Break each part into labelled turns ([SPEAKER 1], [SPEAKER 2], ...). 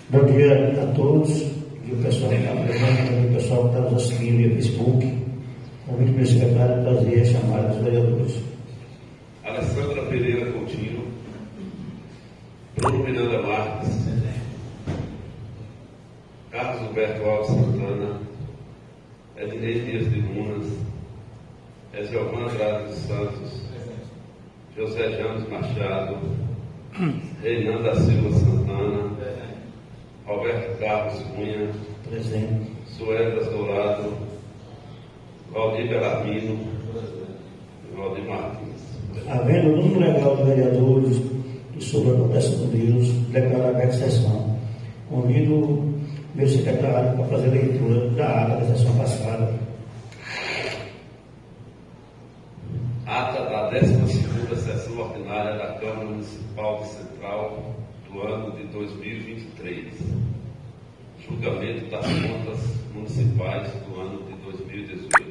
[SPEAKER 1] Bom dia a todos, e o pessoal que está presente, o pessoal que está nos assistindo via Facebook. Convido o meu secretário a trazer a chamada dos vereadores.
[SPEAKER 2] Alessandra Pereira Coutinho, Bruno Miranda Marques, Carlos Humberto Alves Santana, Ednei Dias de Lunas, Giovanna Andrade dos Santos, José James Machado, Reinan da Silva Santana, Roberto Carlos Cunha,
[SPEAKER 1] Presente.
[SPEAKER 2] Suedas Dourado, Valdir Belarmino e Valdir Martins.
[SPEAKER 1] Havendo o número legal de vereadores e sobre a proteção de Deus, declaro aberta a sessão. Convido o meu secretário para fazer a leitura da ata da sessão passada.
[SPEAKER 2] Ata da 12ª Sessão Ordinária da Câmara Municipal de Central do ano de 2023. Julgamento das contas municipais do ano de 2018.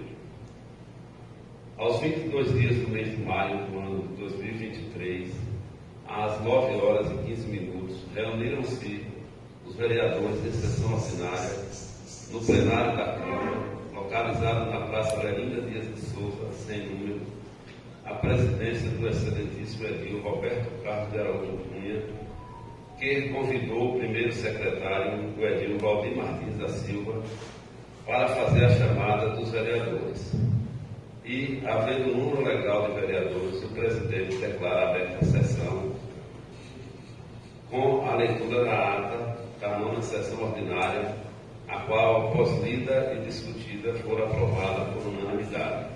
[SPEAKER 2] Aos 22 dias do mês de maio do ano de 2023, às 9 horas e 15 minutos, reuniram-se os vereadores de sessão ordinária no plenário da Câmara, localizado na Praça Belinda Dias de Souza, sem número, a presidência do excelentíssimo edil Roberto Carlos de Araújo Cunha, que convidou o primeiro secretário, o edil Valdir Martins da Silva, para fazer a chamada dos vereadores. E, havendo um número legal de vereadores, o presidente declara aberta a sessão com a leitura da ata da 9ª sessão ordinária, a qual, após lida e discutida, for aprovada por unanimidade.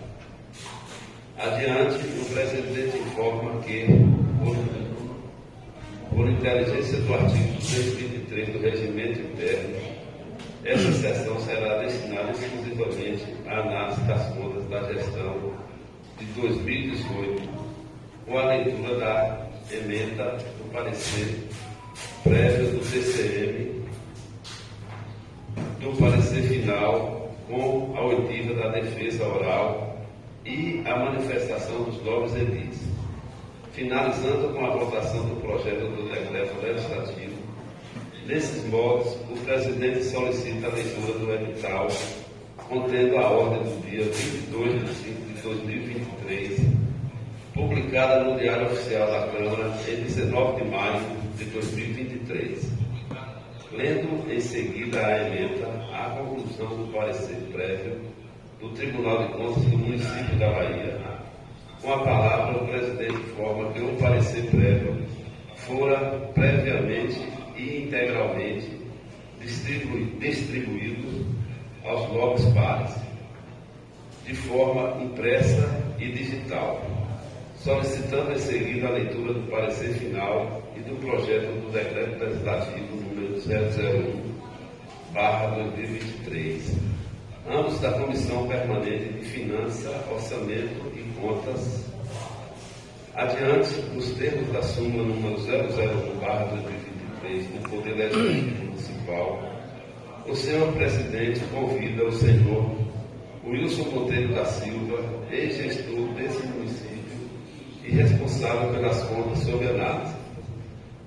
[SPEAKER 2] Adiante, o presidente informa que, por inteligência do artigo 223 do Regimento Interno, essa sessão será destinada exclusivamente à análise das contas da gestão de 2018, com a leitura da emenda do parecer prévio do TCM, do parecer final, com a oitiva da defesa oral e a manifestação dos novos edis, finalizando com a votação do projeto do decreto legislativo. Nesses modos, o presidente solicita a leitura do edital, contendo a ordem do dia 22 de 5 de 2023, publicada no Diário Oficial da Câmara em 19 de maio de 2023. Lendo em seguida a emenda, a conclusão do parecer prévio do Tribunal de Contas do município da Bahia. Com a palavra, o presidente informa que o parecer prévio fora previamente e integralmente distribuído aos lobbies pares, de forma impressa e digital, solicitando em seguida a leitura do parecer final e do projeto do decreto legislativo número 001/2023, ambos da Comissão Permanente de Finanças, Orçamento e Contas. Adiante, nos termos da súmula número 001/2023 do Poder Legislativo Municipal, o senhor presidente convida o senhor Wilson Monteiro da Silva, ex-gestor desse município e responsável pelas contas sob análise,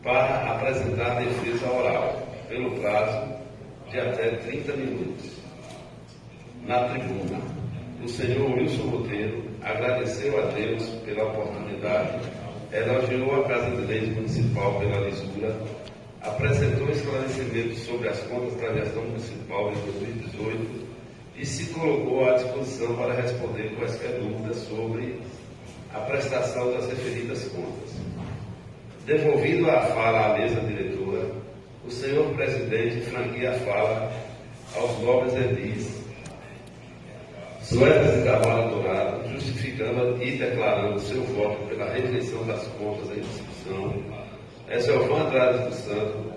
[SPEAKER 2] para apresentar a defesa oral, pelo prazo de até 30 minutos. Na tribuna, o senhor Wilson Monteiro agradeceu a Deus pela oportunidade, elogiou a Casa de Leis Municipal pela lisura, apresentou esclarecimentos sobre as contas da gestão municipal de 2018 e se colocou à disposição para responder quaisquer dúvidas sobre a prestação das referidas contas. Devolvido a fala à mesa diretora, o senhor presidente franqueia a fala aos nobres edis Suedas e Carvalho Dourado, justificando e declarando seu voto pela rejeição das contas em discussão. Giovanna Andrade dos Santos,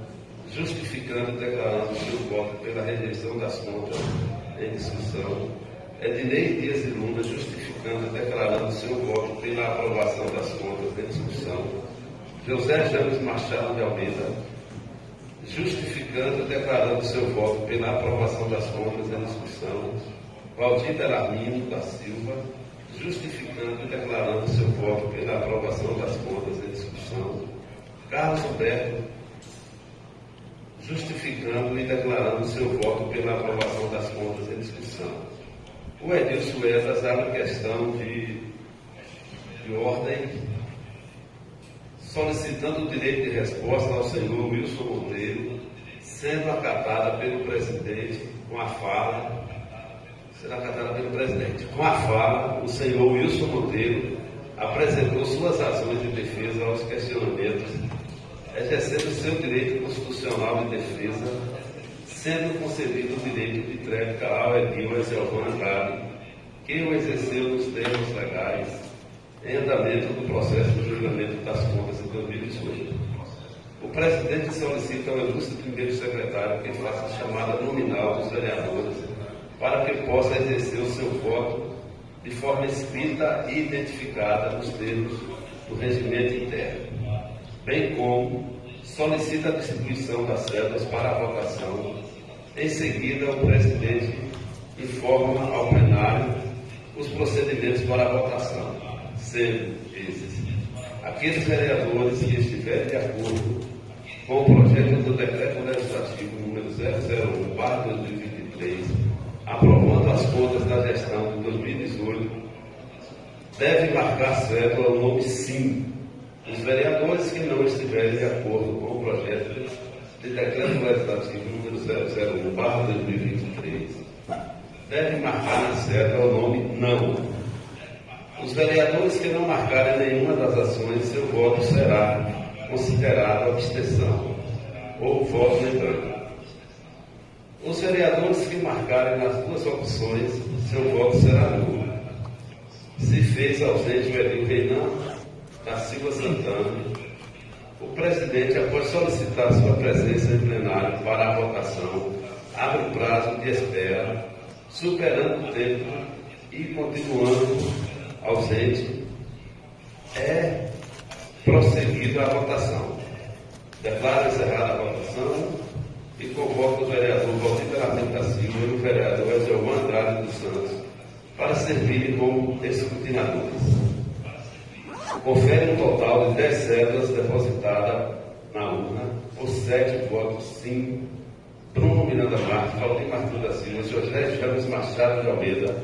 [SPEAKER 2] justificando e declarando seu voto pela rejeição das contas em discussão. Ednei Dias de Luna, justificando e declarando seu voto pela aprovação das contas em discussão. José James Machado de Almeida, justificando e declarando seu voto pela aprovação das contas em discussão. Valdir Belarmino da Silva, justificando e declarando seu voto pela aprovação das contas em discussão. Carlos Humberto, justificando e declarando seu voto pela aprovação das contas em discussão. O Edilson Edas abre questão de ordem, solicitando o direito de resposta ao senhor Wilson Monteiro, sendo acatada pelo presidente com a fala, o senhor Wilson Monteiro apresentou suas razões de defesa aos questionamentos, exercendo seu direito constitucional de defesa, sendo concedido o direito de tréplica ao edil Ezelvan Andrade, que o exerceu nos termos legais, em andamento do processo de julgamento das contas de 2018. O presidente solicita ao ilustre primeiro secretário que faça a chamada nominal dos vereadores para que possa exercer o seu voto de forma escrita e identificada nos termos do regimento interno, bem como solicita a distribuição das cédulas para a votação. Em seguida, o presidente informa ao plenário os procedimentos para a votação, sendo esses: aqueles vereadores que estiverem de acordo com o projeto do decreto legislativo número 001/2023, aprovando as contas da gestão de 2018, devem marcar cédula o nome sim. Os vereadores que não estiverem de acordo com o projeto de decreto legislativo número 001/2023, devem marcar na cédula o nome não. Os vereadores que não marcarem nenhuma das ações, seu voto será considerado abstenção ou voto em branco. Os vereadores que marcarem nas duas opções, seu voto será nulo. Se fez ausente o edil Reinan da Silva Santana, o presidente, após solicitar sua presença em plenário para a votação, abre o prazo de espera, superando o tempo e continuando ausente, é prosseguido a votação. Declara encerrada a votação e convoca o vereador Valdir Belarmino da Silva e o vereador Ezelvan Andrade dos Santos para servirem como escrutinadores. Confere um total de 10 cédulas depositadas na urna, por 7 votos sim: Bruno Miranda Marques, Valdir Martins da Silva, José Chaves Machado de Almeida,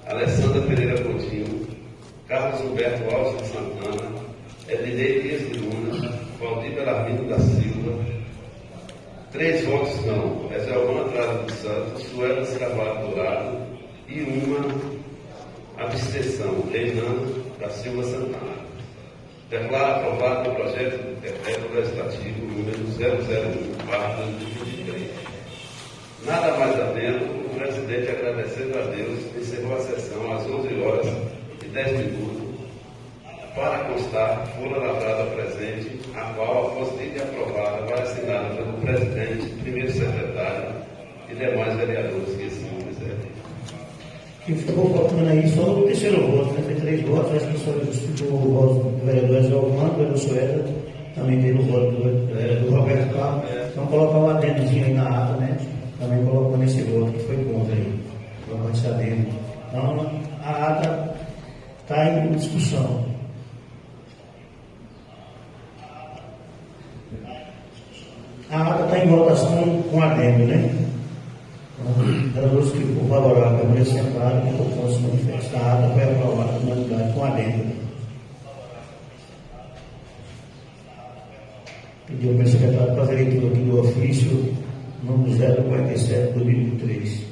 [SPEAKER 2] Alessandra Pereira Coutinho, Carlos Humberto Alves de Santana, Ednei Dias de Luna, Valdir Belarmino da Silva. 3 votos não: Ezelvan Andrade dos Santos, Suelas Carvalho Dourado, e uma abstenção: Reinan da Silva Santana. Declara aprovado o projeto de decreto legislativo número 001/2023. Nada mais havendo, o presidente, agradecendo a Deus, encerrou a sessão às 11h10. Para constar, fora lavrada presente, a qual, após dita aprovada, vai assinada pelo presidente, primeiro secretário e demais vereadores que assim quiserem.
[SPEAKER 1] E ficou faltando aí só o terceiro voto, né? Tem 3 votos, acho que só justificou o voto do vereador Ezelvan, do Edilson Edas, também tem o voto do Roberto Carlos. Então colocar um adendozinho aí na ata, né? Também colocando esse voto que foi contra aí. Colocar esse adendo. Então a ata está em discussão. A ata está em votação com adendo, né? Vereadores que for favorável ao acrescentado, que for se manifestar, a ata foi aprovada na unanimidade com adendo. Pediu ao meu secretário para fazer a leitura aqui do ofício número 047/2023.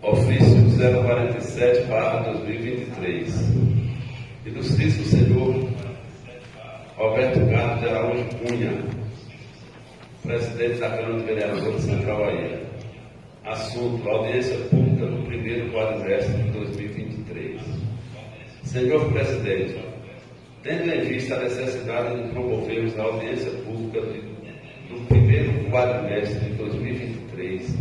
[SPEAKER 2] Ofício 047/2023. Ilustríssimo senhor Roberto Carlos de Araújo Cunha, presidente da Câmara de Vereadores de Central Bahia. Assunto: audiência pública no primeiro quadrimestre de 2023. Senhor presidente, tendo em vista a necessidade de promovermos a audiência pública do primeiro quadrimestre de 2023,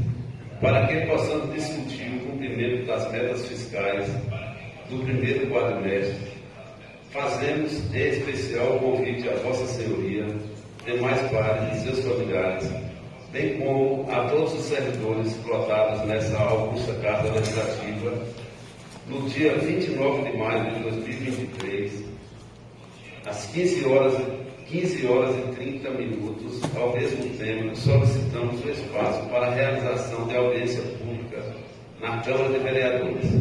[SPEAKER 2] para que possamos discutir o cumprimento das metas fiscais do primeiro quadrimestre, fazemos em especial o convite a Vossa Senhoria, demais pares e seus familiares, bem como a todos os servidores cotados nessa augusta Casa Legislativa, no dia 29 de maio de 2023, às 15 horas e 30 minutos, ao mesmo tempo, solicitamos o espaço para a realização de audiência pública na Câmara de Vereadores,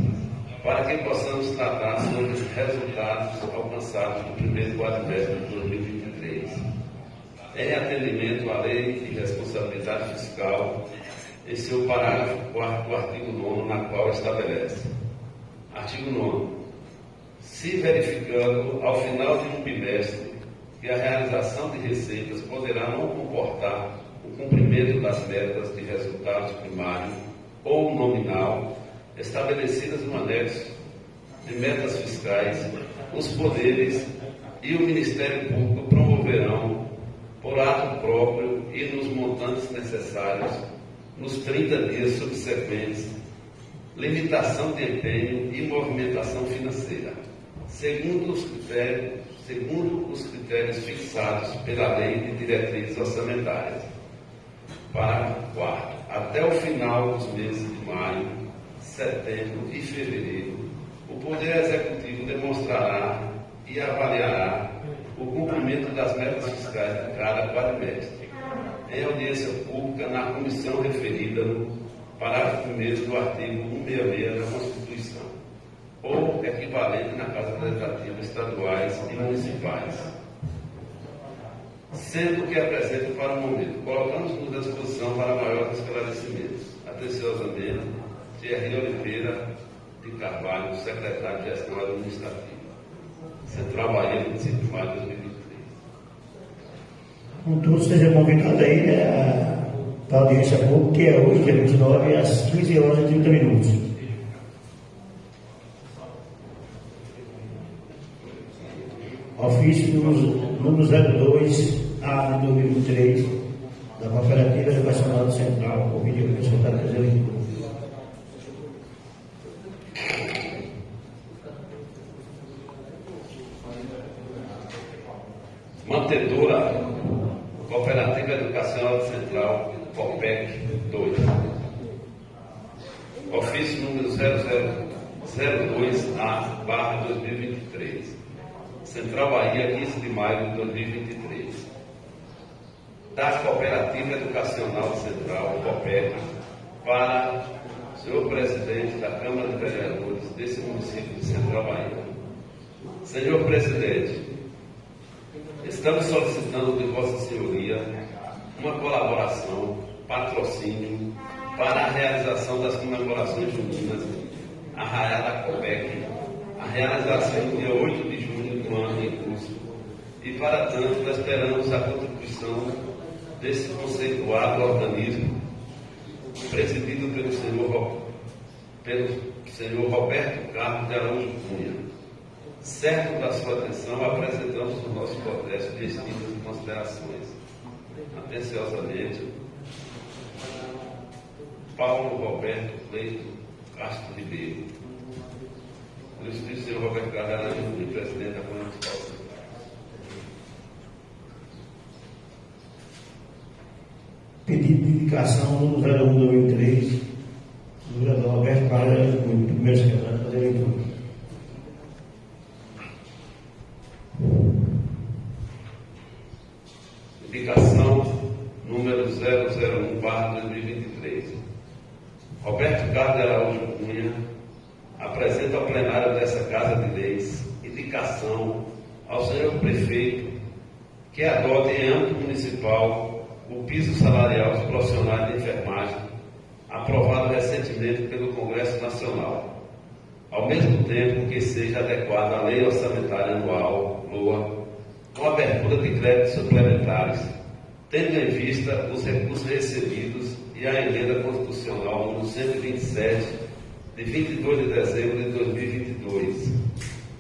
[SPEAKER 2] para que possamos tratar sobre os resultados alcançados no primeiro quadrimestre de 2023, em atendimento à Lei de Responsabilidade Fiscal, em seu parágrafo 4º, artigo 9º, na qual estabelece: artigo 9º. Se verificando, ao final de um bimestre, que a realização de receitas poderá não comportar o cumprimento das metas de resultados primário ou nominal estabelecidas no anexo de metas fiscais, os poderes e o Ministério Público promoverão, por ato próprio e nos montantes necessários, nos 30 dias subsequentes, limitação de empenho e movimentação financeira, segundo os critérios fixados pela Lei de Diretrizes Orçamentárias. Parágrafo 4º. Até o final dos meses de maio, setembro e fevereiro, o Poder Executivo demonstrará e avaliará o cumprimento das metas fiscais de cada quadrimestre, em audiência pública na comissão referida no parágrafo 1º do artigo 166 da Constituição, ou equivalente na Casa Legislativa estaduais e municipais. Sendo que apresento para o momento, colocamos-nos à disposição para maiores esclarecimentos. Atenciosamente, Thierry Oliveira de Carvalho, secretário de Gestão Administrativa, Central Bahia, município de maio de 2023.
[SPEAKER 1] Contudo, seja convidado aí, né, para a audiência pública, que é hoje, dia 29, às 15 horas e 30 minutos. Ofício número 02A de 2023, da Cooperativa Educacional Central, com vídeo do secretário de Executivo.
[SPEAKER 2] Mantedora, Cooperativa Educacional Central, COPEC 2. Ofício número 0002A/2023. Central Bahia, 15 de maio de 2023. Da Cooperativa Educacional Central, COPEC, para o senhor presidente da Câmara de Vereadores desse município de Central Bahia. Senhor presidente, estamos solicitando de Vossa Senhoria uma colaboração, patrocínio para a realização das comemorações juninas, Arraiá da COPEC, a realização no dia 8 de junho do ano em curso. E, para tanto, esperamos a contribuição desse conceituado organismo, presidido pelo senhor Roberto Carlos de Araújo Cunha. Certo da sua atenção, apresentamos o nosso protesto de estimas e considerações. Atenciosamente, Paulo Roberto Cleito Castro Ribeiro. Por isso, o senhor Roberto Carlos de Araújo Cunha, presidente da Câmara Municipal.
[SPEAKER 1] Pedido de indicação número 01/2003, do vereador Roberto Carlos, primeiro secretário da leitura.
[SPEAKER 2] Indicação número 001/2023. Roberto Carlos de Araújo Cunha apresenta ao plenário dessa Casa de Leis indicação ao senhor prefeito que adote em âmbito municipal o piso salarial dos profissionais de enfermagem, aprovado recentemente pelo Congresso Nacional, ao mesmo tempo que seja adequado à Lei Orçamentária Anual, LOA, com abertura de créditos suplementares, tendo em vista os recursos recebidos e a emenda constitucional número 127, de 22 de dezembro de 2022.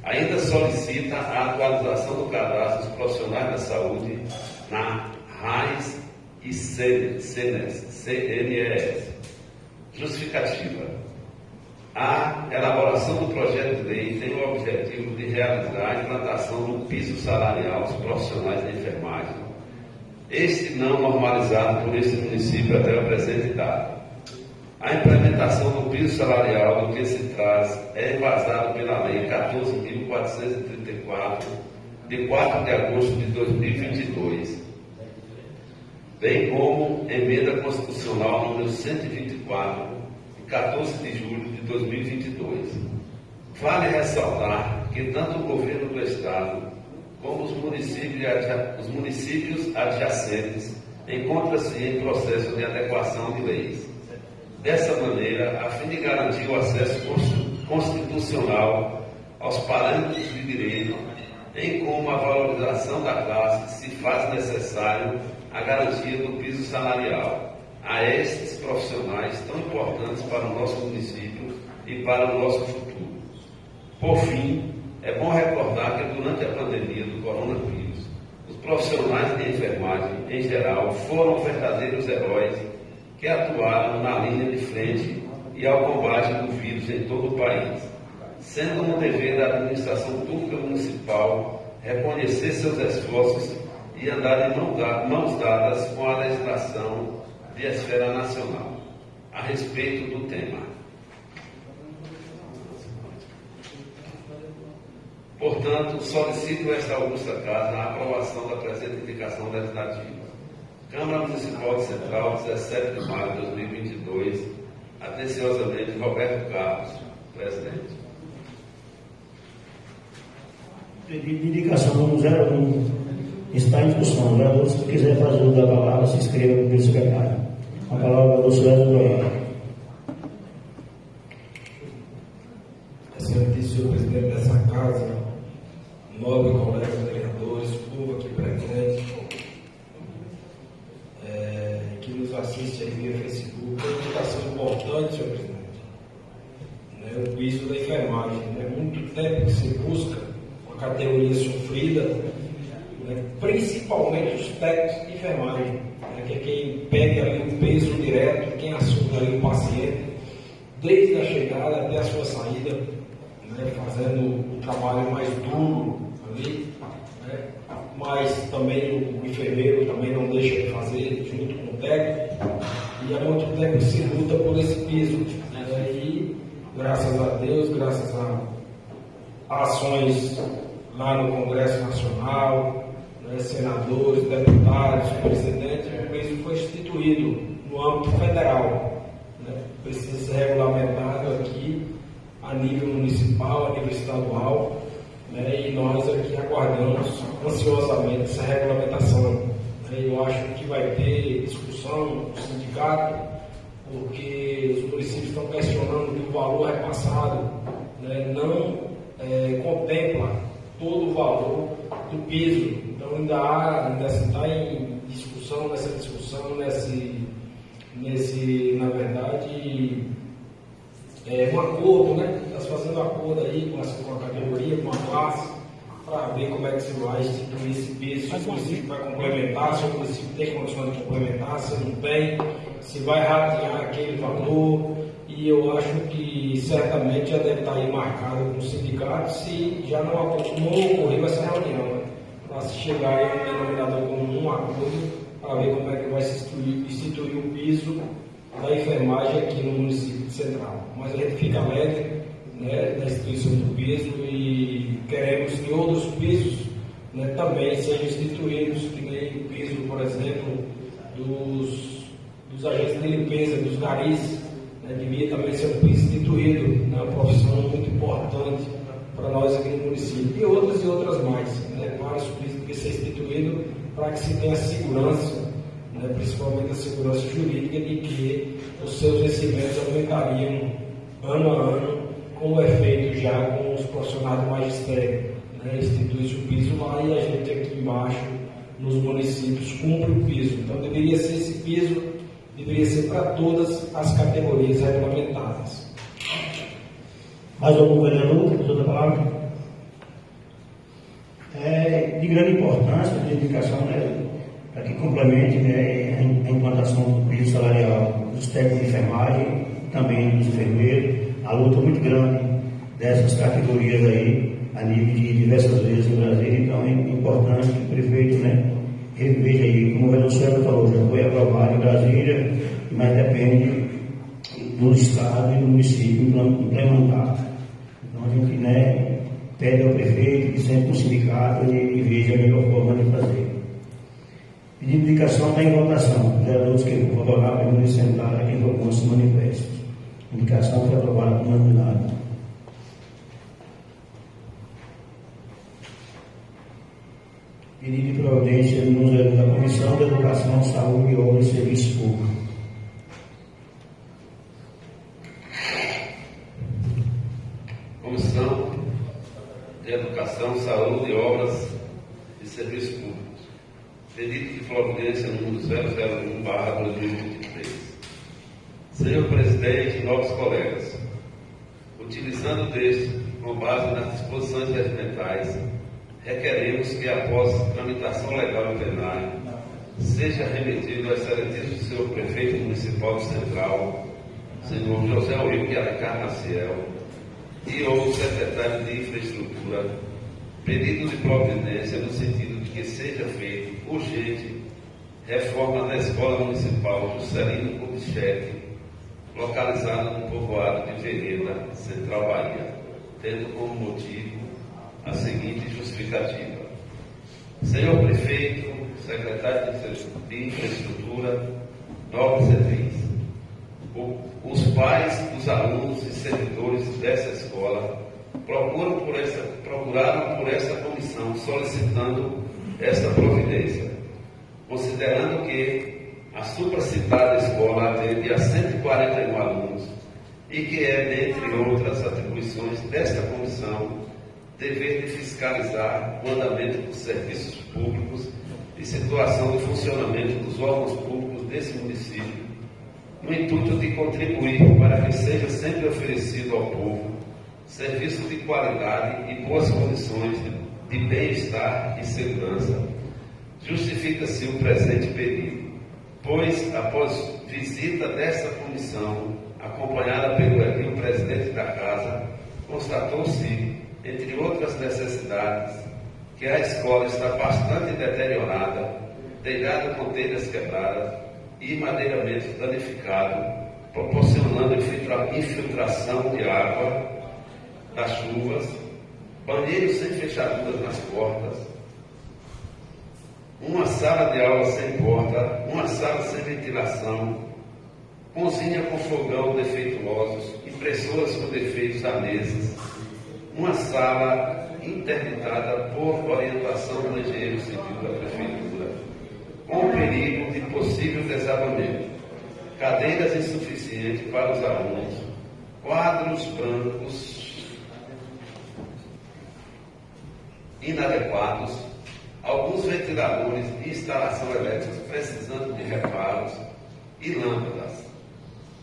[SPEAKER 2] Ainda solicita a atualização do cadastro dos profissionais da saúde na RAIS e CNES. Justificativa. A elaboração do projeto de lei tem o objetivo de realizar a implantação do piso salarial dos profissionais de enfermagem, este não normalizado por este município até a presente data. A implementação do piso salarial do que se traz é embasado pela Lei 14.434, de 4 de agosto de 2022, bem como Emenda Constitucional número 124, de 14 de julho de 2022. Vale ressaltar que tanto o governo do Estado como os municípios adjacentes encontram-se em processo de adequação de leis. Dessa maneira, a fim de garantir o acesso constitucional aos parâmetros de direito, bem como a valorização da classe, se faz necessário a garantia do piso salarial a estes profissionais tão importantes para o nosso município e para o nosso futuro. Por fim, é bom recordar que durante a pandemia do coronavírus, os profissionais de enfermagem, em geral, foram verdadeiros heróis que atuaram na linha de frente e ao combate do vírus em todo o país, sendo um dever da administração pública municipal reconhecer seus esforços e andar em mãos dadas com a legislação de esfera nacional a respeito do tema. Portanto, solicito esta augusta Casa a aprovação da presente indicação legislativa. Câmara Municipal de Central, 17 de maio de 2022, atenciosamente, Roberto Carlos, presidente.
[SPEAKER 1] Pedido de indicação número 01 está em discussão. Vereador, se quiser fazer uso da palavra, se inscreva no primeiro secretário. A palavra do senhor Goiás.
[SPEAKER 3] Excelentíssimo presidente dessa casa, nobre colegas vereadores, povo aqui presente, que nos assiste aí via Facebook, é uma indicação importante, senhor presidente, o piso da enfermagem. Muito tempo que se busca uma categoria sofrida, principalmente os técnicos de enfermagem, que é quem pega ali o peso direto, quem assume ali o paciente, desde a chegada até a sua saída, fazendo o trabalho mais duro ali, mas também o enfermeiro também não deixa de fazer junto com o técnico, e há muito tempo que se luta por esse piso, e graças a Deus, graças a ações lá no Congresso Nacional, senadores, deputados, presidente, o piso foi instituído no âmbito federal, precisa ser regulamentado aqui a nível municipal, a nível estadual, e nós aqui aguardamos ansiosamente essa regulamentação. Eu acho que vai ter discussão no sindicato, porque os municípios estão questionando que o valor repassado não contempla todo o valor do piso. Então ainda se está em discussão, na verdade, um acordo, está se fazendo um acordo aí com a categoria, com a classe, para ver como é que se vai instituir esse piso, se o município vai complementar, se o município tem condições de complementar, se não tem, se vai ratear aquele valor, e eu acho que certamente já deve estar aí marcado com o sindicato, se já não ocorreu essa reunião, para se chegar aí um denominador comum, um acordo, para ver como é que vai se instituir o piso da enfermagem aqui no município de Central. Mas a gente fica alegre da instituição do piso e queremos que outros pisos também sejam instituídos, que nem o piso, por exemplo, dos agentes de limpeza, dos garis, devia também ser um piso instituído, uma profissão muito importante para nós aqui no município. E outras mais, vários pisos devem ser instituídos para que se tenha segurança, principalmente a segurança jurídica, de que os seus recebimentos aumentariam ano a ano, como é feito já com os profissionais do magistério. Institui-se o piso lá e a gente aqui embaixo, nos municípios, cumpre o piso. Então deveria ser esse piso, deveria ser para todas as categorias regulamentadas.
[SPEAKER 1] Mais algum vereador? Outra palavra? É de grande importância a dedicação, para que complemente a implantação do piso salarial dos técnicos de enfermagem, também dos enfermeiros, a luta muito grande dessas categorias aí, a nível de diversas vezes em Brasília. Então é importante que o prefeito reveja aí, como o vereador Sueli falou, já foi aprovado em Brasília, mas depende do Estado e do município implementar. Então a gente, né, pede ao prefeito que sempre com o sindicato e veja a melhor forma de fazer. Pedido de indicação está em votação. Os vereadores que vão votar para sentar quem propõe esse manifesto. A indicação foi aprovada por unanimidade. Pedido de providência da Comissão de Educação, Saúde, Obras e Serviços Públicos.
[SPEAKER 2] Comissão de Educação, Saúde, Obras e Serviços Públicos. Pedido de providência número 001/2023. Senhor presidente e nobres colegas, utilizando o texto com base nas disposições regimentais, requeremos que, após tramitação legal em plenário, seja remetido ao excelentíssimo senhor prefeito municipal de Central, senhor José Wilker Alencar Maciel, e ou secretário de Infraestrutura, pedido de providência no sentido de que seja feita urgente reforma da Escola Municipal Juscelino Kubitschek, localizada no povoado de Vereda, Central Bahia, tendo como motivo a seguinte justificativa. Senhor prefeito, secretário de Infraestrutura, nobres serventes, os pais dos alunos e servidores dessa escola procuraram por essa comissão solicitando essa providência, considerando que a supracitada escola atende a 141 alunos e que é, dentre outras atribuições desta comissão, dever de fiscalizar o andamento dos serviços públicos e situação de funcionamento dos órgãos públicos desse município, no intuito de contribuir para que seja sempre oferecido ao povo serviço de qualidade e boas condições de bem-estar e segurança. Justifica-se o presente pedido, pois, após visita desta comissão, acompanhada pelo edil presidente da Casa, constatou-se, entre outras necessidades, que a escola está bastante deteriorada, telhado com telhas quebradas e madeiramente danificado, proporcionando infiltração de água das chuvas, banheiros sem fechaduras nas portas, uma sala de aula sem porta, uma sala sem ventilação, cozinha com fogão defeituosos, impressoras com defeitos a mesas, uma sala interditada por orientação do engenheiro civil da prefeitura, com perigo de possível desabamento, cadeiras insuficientes para os alunos, quadros brancos inadequados, alguns ventiladores de instalação elétrica precisando de reparos e lâmpadas,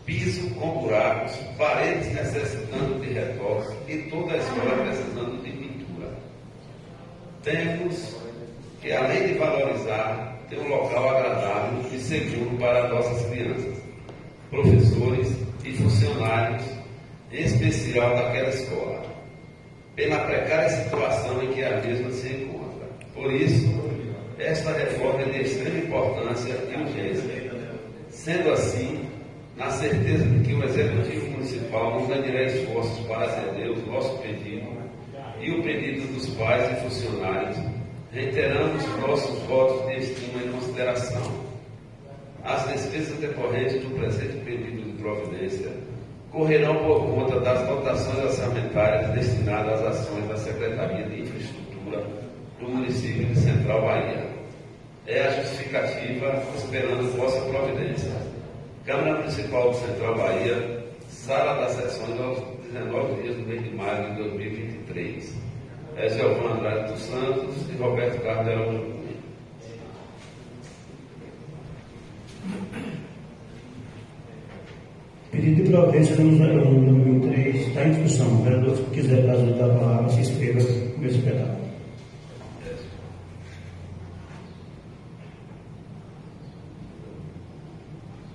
[SPEAKER 2] piso com buracos, paredes necessitando de retoques e toda a escola precisando de pintura. Temos que, além de valorizar, ter um local agradável e seguro para nossas crianças, professores e funcionários, em especial daquela escola, pela precária situação em que a mesma se encontra. Por isso, esta reforma é de extrema importância e urgência. Sendo assim, na certeza de que o Executivo Municipal não medirá esforços para atender o nosso pedido e o pedido dos pais e funcionários, reiteramos nossos votos de estima e consideração. As despesas decorrentes do presente pedido de providência correrão por conta das dotações orçamentárias destinadas às ações da Secretaria de Infraestrutura do município de Central Bahia. É a justificativa, esperando vossa providência. Câmara Municipal de Central Bahia, Sala das Sessões, aos 19 dias do mês de maio de 2023. É Giovanni Andrade dos Santos e Roberto Carlos de Araújo Cunha.
[SPEAKER 1] Pedido de providência número 01/2003 está em discussão. O vereador, se quiser dar a palavra, se inscreva no meu espetáculo.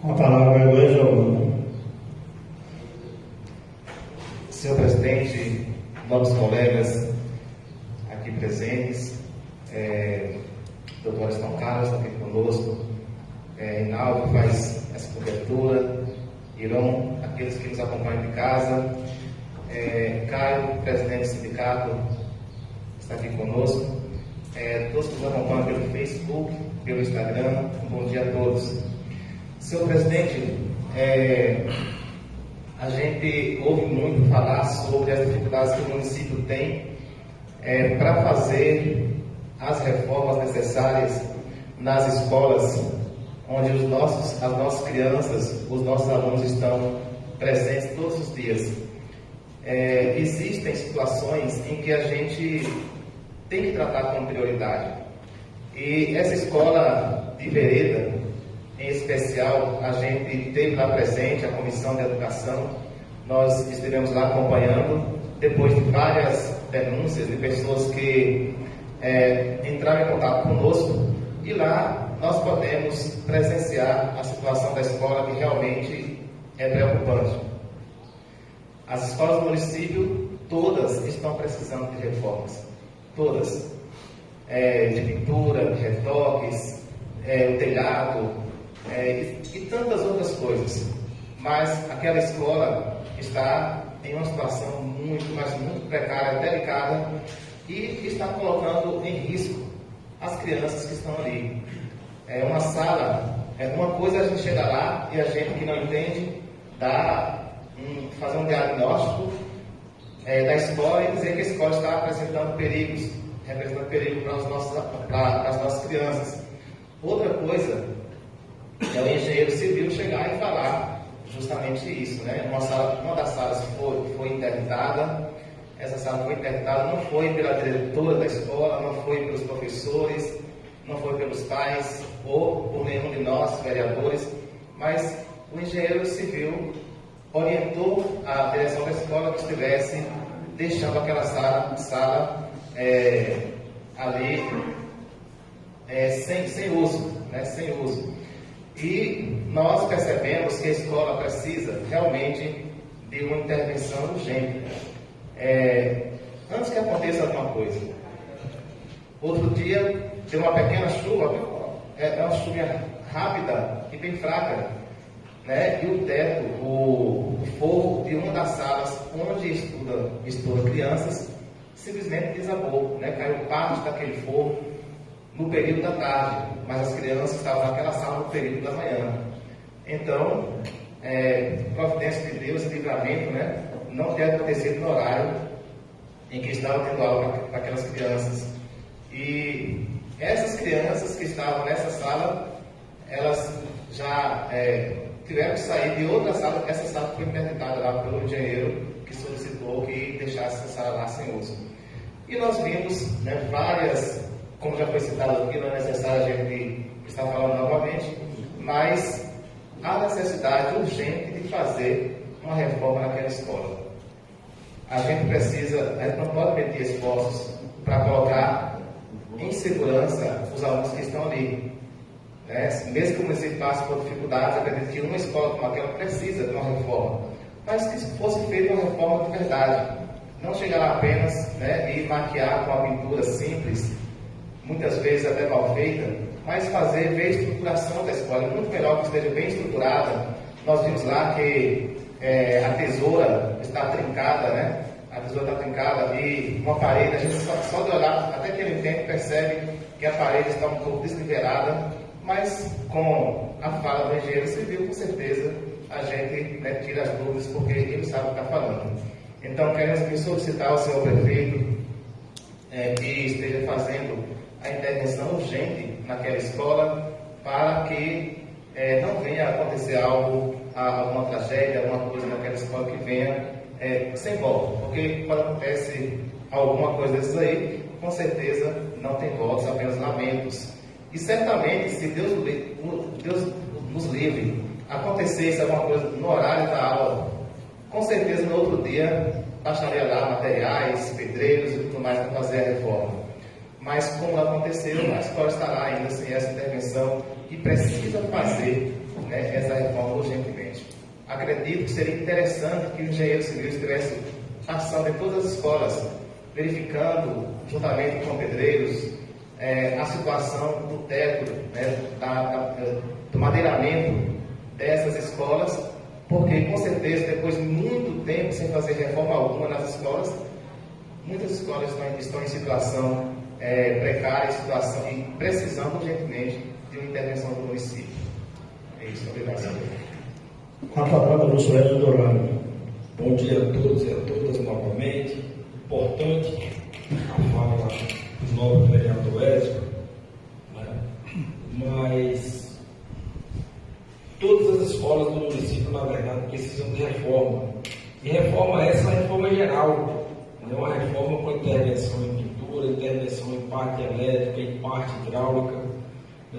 [SPEAKER 1] Com a palavra, o vereador Giovanni.
[SPEAKER 4] Senhor presidente, novos colegas aqui presentes, doutor Estão Carlos está aqui conosco, Hinaldo faz essa cobertura, e Iron, aqueles que nos acompanham de casa, Caio, presidente do sindicato, está aqui conosco, todos que nos acompanham pelo Facebook, pelo Instagram, um bom dia a todos. Senhor presidente, a gente ouve muito falar sobre as dificuldades que o município tem para fazer as reformas necessárias nas escolas onde as nossas crianças, os nossos alunos estão presentes todos os dias. Existem situações em que a gente tem que tratar com prioridade. E essa escola de Vereda, em especial, a gente teve lá presente, a Comissão de Educação, nós estivemos lá acompanhando, depois de várias denúncias de pessoas que entraram em contato conosco, e lá nós podemos presenciar a situação da escola, que realmente é preocupante. As escolas do município, todas estão precisando de reformas, todas, de pintura, de retoques, o telhado, e tantas outras coisas. Mas aquela escola está em uma situação muito, mas muito precária, delicada, e está colocando em risco as crianças que estão ali. Uma sala, uma coisa a gente chega lá e a gente que não entende fazer um diagnóstico da escola e dizer que a escola está apresentando perigos, representando perigo para as nossas crianças. Outra coisa é o engenheiro civil chegar e falar justamente isso, né? Uma das salas foi interditada. Essa sala foi interditada, não foi pela diretora da escola, não foi pelos professores, não foi pelos pais ou por nenhum de nós, vereadores, mas o engenheiro civil orientou a direção da escola que estivesse deixando aquela sala ali sem uso, né? Sem uso. E nós percebemos que a escola precisa realmente de uma intervenção urgente. Antes que aconteça alguma coisa. Outro dia, deu uma pequena chuva, uma chuva rápida e bem fraca, né? E o teto, o forro de uma das salas onde estuda crianças, simplesmente desabou, né? Caiu parte daquele forro no período da tarde, mas as crianças estavam naquela sala no período da manhã. Então, providência de Deus e livramento, né? Não ter acontecido no horário em que estava tendo aula para aquelas crianças. E essas crianças que estavam nessa sala, elas já tiveram que sair de outra sala. Essa sala foi interditada lá pelo engenheiro que solicitou que deixasse essa sala lá sem uso. E nós vimos, né, várias, como já foi citado aqui, não é necessário a gente estar falando novamente, mas há necessidade urgente de fazer uma reforma naquela escola. A gente não pode meter esforços para colocar em segurança os alunos que estão ali. Né? Mesmo que o município passe por dificuldades, acredito que uma escola como aquela precisa de uma reforma, mas que fosse feita uma reforma de verdade. Não chegar lá apenas, né, e maquiar com uma pintura simples, muitas vezes até mal feita, mas ver a estruturação da escola. É muito melhor que esteja bem estruturada. Nós vimos lá que a tesoura está trincada, né? A tesoura está trincada e uma parede, a gente só de olhar, até aquele tempo, percebe que a parede está um pouco desnivelada, mas com a fala do engenheiro civil, com certeza, a gente, né, tira as dúvidas, porque ele sabe o que está falando. Então, queremos solicitar ao senhor prefeito que esteja fazendo a intervenção urgente naquela escola para que não venha acontecer alguma tragédia, alguma coisa naquela escola que venha sem volta, porque quando acontece alguma coisa dessas aí, com certeza não tem volta, apenas lamentos. E certamente, se Deus nos livre, acontecesse alguma coisa no horário da aula, com certeza no outro dia baixaria lá materiais, pedreiros e tudo mais para fazer a reforma. Mas como aconteceu, a escola está lá ainda sem essa intervenção e precisa fazer, né, essa reforma urgentemente. Acredito que seria interessante que o engenheiro civil estivesse passando em todas as escolas, verificando, juntamente com pedreiros, a situação do teto, né, do madeiramento dessas escolas, Porque, com certeza, depois de muito tempo sem fazer reforma alguma nas escolas, muitas escolas estão em situação precária, situação e precisando urgentemente de uma intervenção do município. É isso, obrigado, senhor.
[SPEAKER 1] Com a palavra do senhor Edson Dourado.
[SPEAKER 3] Bom dia a todos e a todas novamente. Importante a fala do novo vereador Edson, né? Mas todas as escolas do município, na verdade, precisam de reforma. E reforma essa é reforma geral, não é uma reforma com intervenção em pintura, intervenção em parte elétrica, em parte hidráulica.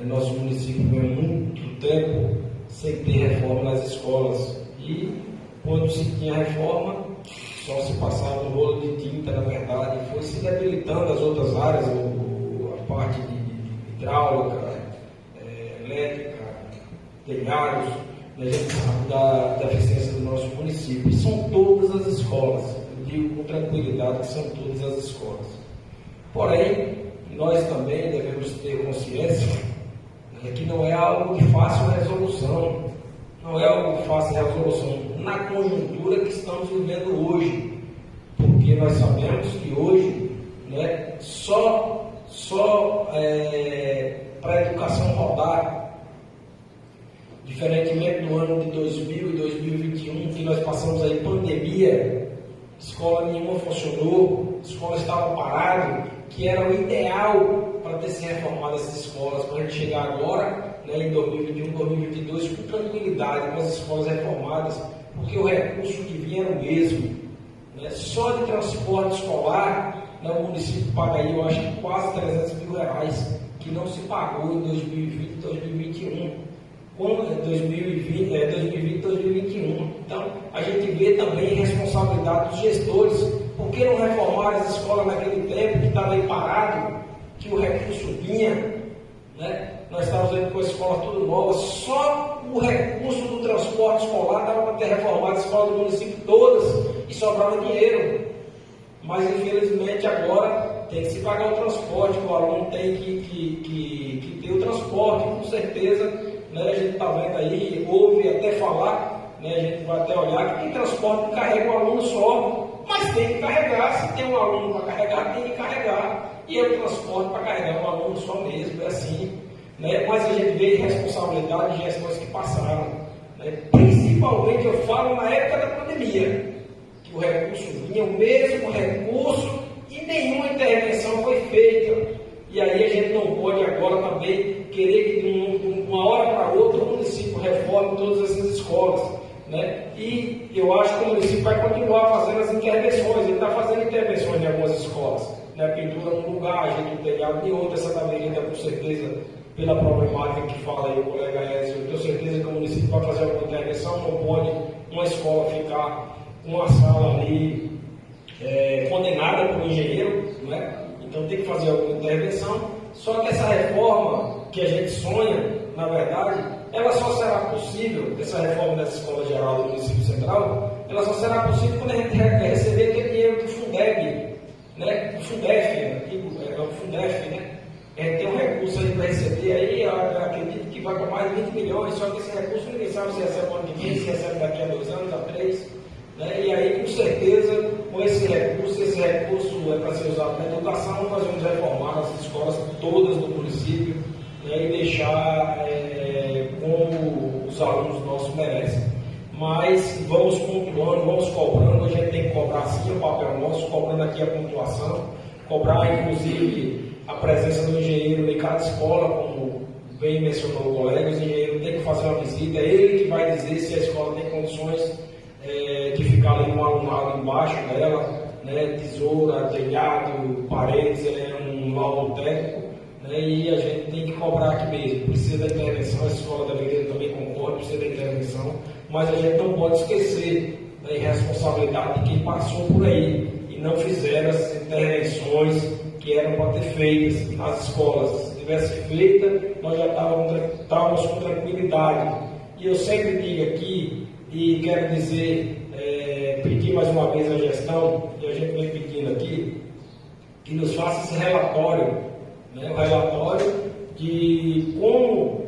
[SPEAKER 3] Nosso município vem muito tempo sem ter reforma nas escolas. E quando se tinha reforma, só se passava um rolo de tinta, na verdade, foi se debilitando as outras áreas, a parte de hidráulica, elétrica, telhados, a gente sabe da eficiência do nosso município. E são todas as escolas, eu digo com tranquilidade que são todas as escolas. Porém, nós também devemos ter consciência que não é algo de fácil resolução, não é algo de fácil resolução na conjuntura que estamos vivendo hoje, porque nós sabemos que hoje, né, só para a educação rodar, diferentemente do ano de 2000 e 2021, que nós passamos aí pandemia, escola nenhuma funcionou, a escola estava parada, que era o ideal para ter se reformado essas escolas, para a gente chegar agora, né, em 2021, 2022, com tranquilidade, com as escolas reformadas, porque o recurso que vinha era o mesmo. Né? Só de transporte escolar, né, o município paga aí, eu acho que quase R$300 mil, que não se pagou em 2020 e 2021. 2020 e 2021. Então, a gente vê também a responsabilidade dos gestores. Por que não reformaram as escolas naquele tempo que estava aí parado, que o recurso vinha, né? Nós estávamos aí com a escola tudo nova, só o recurso do transporte escolar dava para ter reformado a escola do município todas e sobrava dinheiro. Mas, infelizmente, agora tem que se pagar o transporte, o aluno tem que ter o transporte, com certeza. Né, a gente está vendo aí, ouve até falar, né, a gente vai até olhar que tem transporte que carrega o aluno só, mas tem que carregar, se tem um aluno para carregar, tem que carregar, e é o transporte para carregar o aluno só mesmo, é assim, né, mas a gente vê responsabilidade de gestões que passaram, né, principalmente eu falo na época da pandemia, que o recurso vinha, o mesmo recurso, e nenhuma intervenção foi feita. E aí a gente não pode agora também querer que de uma hora para outra o município reforme todas essas escolas. Né? E eu acho que o município vai continuar fazendo as intervenções, ele está fazendo intervenções em algumas escolas. Né? Pintura num lugar, ajeito do telhado em outro, essa da avenida, com certeza, pela problemática que fala aí o colega Edson, eu tenho certeza que o município vai fazer alguma intervenção, não pode uma escola ficar uma sala ali condenada por um engenheiro, né? Então tem que fazer alguma intervenção, só que essa reforma que a gente sonha, na verdade, ela só será possível, essa reforma dessa escola geral do município central, ela só será possível quando a gente receber aquele dinheiro do Fundeb, né? Do Fundef, é o Fundef, né? A gente tem um recurso aí para receber aí, eu acredito que vai para mais de 20 milhões, só que esse recurso ninguém sabe se recebe o ano que vem, se recebe daqui a 2 anos, a 3. Né? E aí, com certeza, com esse recurso é para ser usado na educação, nós vamos reformar as escolas todas do município, né? E deixar como os alunos nossos merecem. Mas vamos pontuando, vamos cobrando, a gente tem que cobrar sim o papel nosso, cobrando aqui a pontuação, cobrar inclusive a presença do engenheiro em cada escola, como bem mencionou o colega, o engenheiro tem que fazer uma visita, é ele que vai dizer se a escola tem condições de ficar ali com o alunado embaixo dela, né, tesoura, telhado, paredes, um laudo técnico, né, e a gente tem que cobrar aqui mesmo. Precisa da intervenção, a escola da Avenida também concorda, precisa da intervenção, mas a gente não pode esquecer da irresponsabilidade de quem passou por aí e não fizeram as intervenções que eram para ter feitas nas escolas. Se tivesse feita, nós já estávamos com tranquilidade. E eu sempre digo aqui, e quero dizer, pedir mais uma vez à gestão, e a gente vem pedindo aqui, que nos faça esse relatório, né, o relatório de como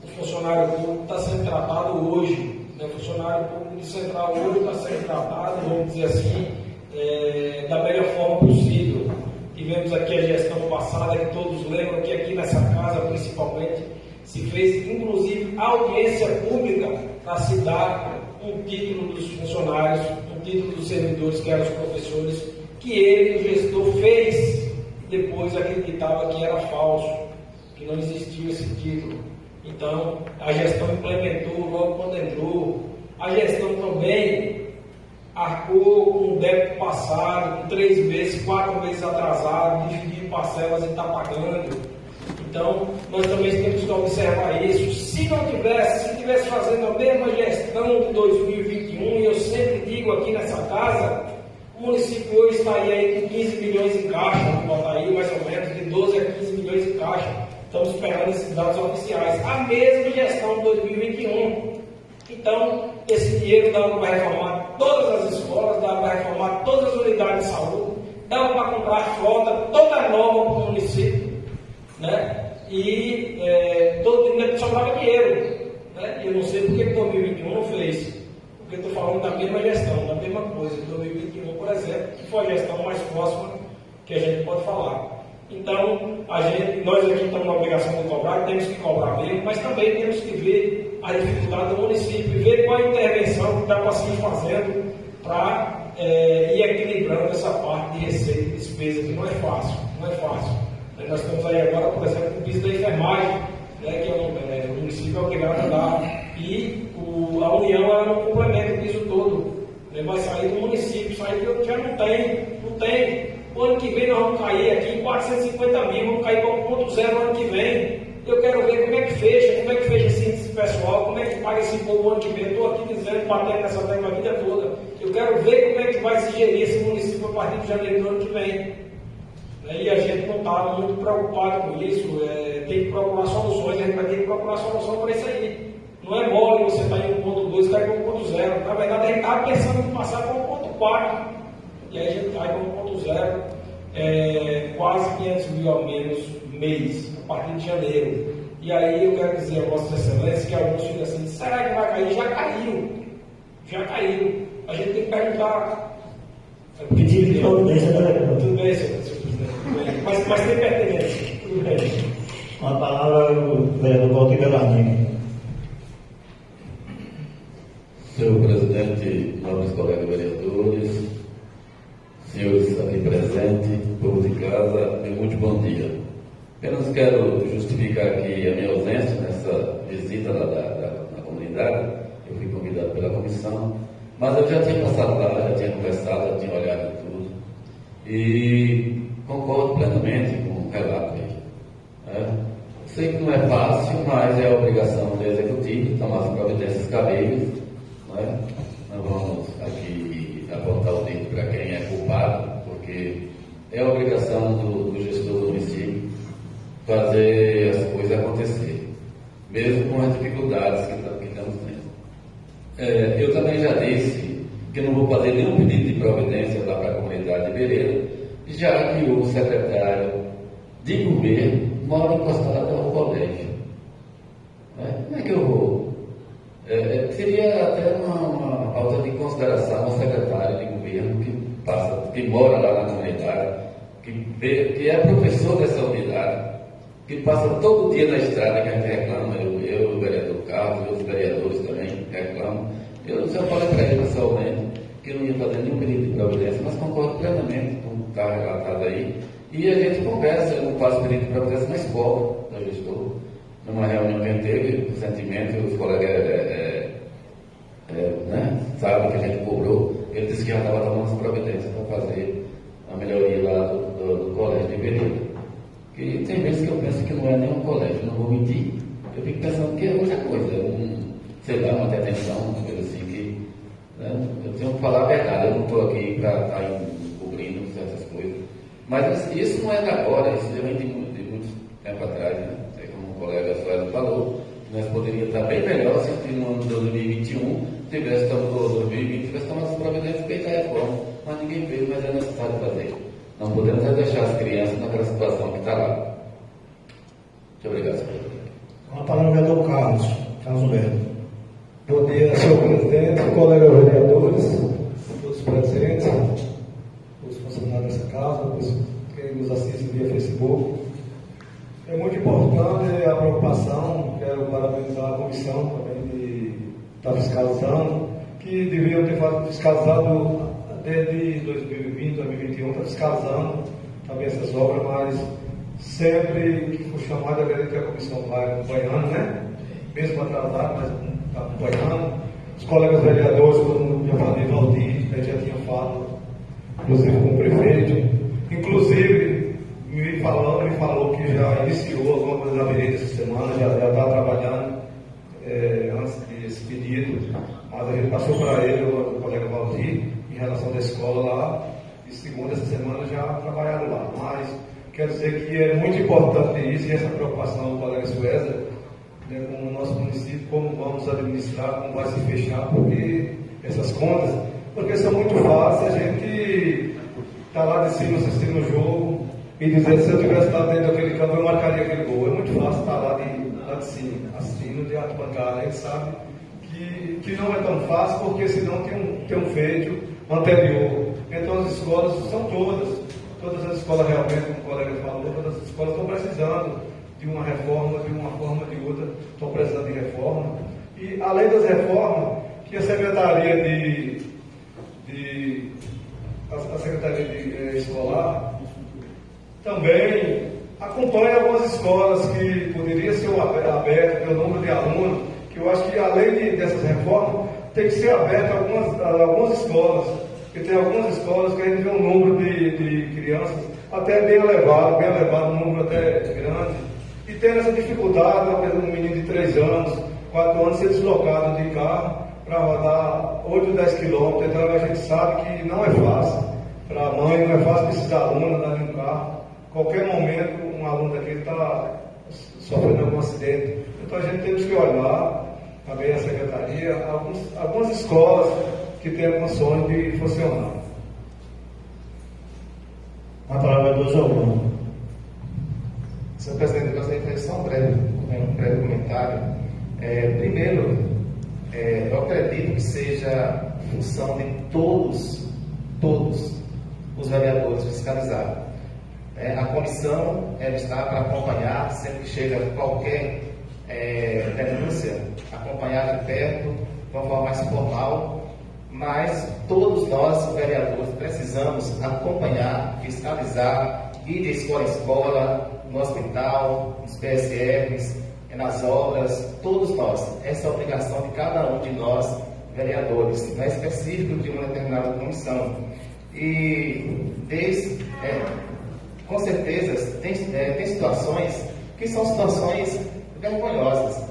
[SPEAKER 3] o funcionário público está sendo tratado hoje, O funcionário público de Central hoje está sendo tratado, vamos dizer assim, da melhor forma possível. Tivemos aqui a gestão passada, que todos lembram que aqui nessa casa, principalmente, se fez, inclusive, audiência pública para se dar um título dos funcionários, um título dos servidores, que eram os professores, que ele, o gestor, fez e depois acreditava que era falso, que não existia esse título. Então, a gestão implementou logo quando entrou. A gestão também arcou com o débito passado, com 3 meses, 4 meses atrasado, dividiu em parcelas e está pagando. Então, nós também temos que observar isso. Se estivesse fazendo a mesma gestão de 2021, e eu sempre digo aqui nessa casa, o município hoje estaria aí com 15 milhões em caixa, vamos botar aí mais ou menos, de 12 a 15 milhões em caixa. Estamos esperando esses dados oficiais. A mesma gestão de 2021. Então, esse dinheiro dava para reformar todas as escolas, dava para reformar todas as unidades de saúde, dava para comprar a frota toda nova para o município, né? E todo mundo sobrava dinheiro, né? E eu não sei por que 2021 não fez, porque estou falando da mesma gestão, da mesma coisa. 2021, por exemplo, que foi a gestão mais próxima que a gente pode falar. Então, nós aqui estamos na obrigação de cobrar, temos que cobrar mesmo, mas também temos que ver a dificuldade do município, ver qual a intervenção que está para se fazendo para ir equilibrando essa parte de receita e despesa, que não é fácil, não é fácil. Nós estamos aí agora, por exemplo, com o piso da enfermagem, né, que o município é obrigado a dar, e a União ela não complementa o piso todo, né, vai sair do município, sair que já não tem. O ano que vem nós vamos cair aqui em 450 mil, vamos cair para 1,0 no ano que vem. Eu quero ver como é que fecha esse pessoal, como é que paga esse povo o ano que vem. Eu estou aqui dizendo, batendo nessa tecla a vida toda. Eu quero ver como é que vai se gerir esse município a partir de janeiro do ano que vem. E a gente não está muito preocupado com isso, tem que procurar soluções, a gente vai ter que procurar solução para isso aí. Não é mole você estar em 1,2 e cair para 1,0. Na verdade, a gente estava pensando em passar para 1,4. E aí a gente cai para 1,0, quase 500 mil a menos mês, a partir de janeiro. E aí eu quero dizer a Vossa Excelência que alguns ficam assim, será que vai cair? Já caiu. A gente tem que perguntar.
[SPEAKER 1] Pedido de providência, né?
[SPEAKER 3] Tudo bem, senhor presidente. Mas tem pertinência. Tudo bem.
[SPEAKER 1] Com a palavra, o vereador Valdir Belarmino.
[SPEAKER 5] Senhor presidente, nobres colegas vereadores, senhores aqui presentes, povo de casa, meu muito bom dia. Apenas quero justificar aqui a minha ausência nessa visita na comunidade. Eu fui convidado pela comissão, mas eu já tinha passado lá, já tinha conversado, já tinha olhado tudo. E concordo plenamente com o relato aí. Sei que não é fácil, mas é a obrigação do executivo tomar as providências cabíveis. Nós vamos aqui apontar o dedo para quem é culpado, porque é a obrigação do gestor do município fazer as coisas acontecer, mesmo com as dificuldades que estamos tendo. Eu também já disse que não vou fazer nenhum pedido de providência lá para a comunidade de Bereira, já que o secretário de governo mora encostado ao colégio. Como é que eu vou? Seria até uma falta de consideração ao secretário de governo que mora lá na comunidade, que é professor dessa unidade, que passa todo dia na estrada, que a gente reclama, eu o vereador Carlos, outros vereadores também reclamam. Eu só falei para ele pessoalmente que eu não ia fazer nenhum pedido de providência, mas concordo plenamente com o que está relatado aí. E a gente conversa, eu não faço pedido de providência na escola da gestor. Numa reunião que a gente teve, recentemente, os colegas sabem que a gente cobrou, ele disse que já estava tomando as providências para fazer a melhoria lá do colégio de Bereira. Que tem vezes que eu penso que não é nem um colégio, não vou mentir. Eu fico pensando que é outra coisa, sei lá, uma detenção, uma coisa assim, que eu tenho que falar a verdade, eu não estou aqui para estar encobrindo certas coisas. Mas isso não é de agora, isso já vem de muito tempo atrás, né? Como o colega Soares falou, nós poderíamos estar bem melhor se no ano de 2021 tivesse estado no 2020, tivesse tomado as providências feitas a reforma, mas ninguém fez, mas é necessário fazer. Não podemos deixar as crianças naquela situação que está lá. Muito obrigado, senhor presidente.
[SPEAKER 1] Com a palavra o vereador Carlos Humberto.
[SPEAKER 6] Bom dia, senhor funcionários dessa casa, quem nos assiste via Facebook. É muito importante a preocupação, quero parabenizar a comissão também de estar fiscalizando, que deviam ter fiscalizado desde 2020, 2021, está fiscalizando também essas obras, mas sempre que for chamado, eu acredito que a comissão vai acompanhando, né? Mesmo atrasado, mas está acompanhando. Os colegas vereadores, como já falei, Valdir, já tinha falado, inclusive com o prefeito, inclusive me falou que já iniciou alguma coisa na avenida essa semana, já está trabalhando antes desse pedido, mas a gente passou para ele, o colega Valdir, em relação da escola lá, e segunda essa semana já trabalharam lá. Mas quero dizer que é muito importante isso, e essa preocupação do colega Suézer, né, com o nosso município, como vamos administrar, como vai se fechar, porque essas contas, porque são muito fáceis, a gente está lá de cima assistindo o jogo e dizer, se eu tivesse estado dentro daquele campo, eu marcaria aquele gol. É muito fácil estar lá de cima, assistindo de arquibancada. A gente sabe que não é tão fácil, porque senão tem um feito anterior. Então as escolas são todas as escolas realmente, como o colega falou, todas as escolas estão precisando de uma reforma, de uma forma ou de outra, estão precisando de reforma. E além das reformas, que a Secretaria Escolar também acompanha algumas escolas que poderia ser aberto pelo número de alunos, que eu acho que além dessas reformas, tem que ser aberto algumas escolas, porque tem algumas escolas que a gente vê um número de crianças até bem elevado, um número até grande, e tem essa dificuldade, um menino de 3 anos, 4 anos, ser deslocado de carro para rodar 8 ou 10 quilômetros. Então a gente sabe que não é fácil para a mãe, não é fácil precisar aluno andar em um carro. Qualquer momento um aluno daquele está sofrendo algum acidente. Então a gente temos que olhar também a secretaria, algumas escolas que têm condições de funcionar.
[SPEAKER 1] A palavra é do João.
[SPEAKER 4] Senhor presidente, eu gostaria de fazer só um breve comentário. Primeiro, eu acredito que seja função de todos os vereadores fiscalizar. A comissão está para acompanhar, sempre que chega qualquer denúncia, acompanhar de perto, de uma forma mais formal, mas todos nós, vereadores, precisamos acompanhar, fiscalizar, ir de escola em escola, no hospital, nos PSFs, nas obras, todos nós. Essa é a obrigação de cada um de nós, vereadores, não é específico de uma determinada comissão. E com certeza tem situações que são situações vergonhosas.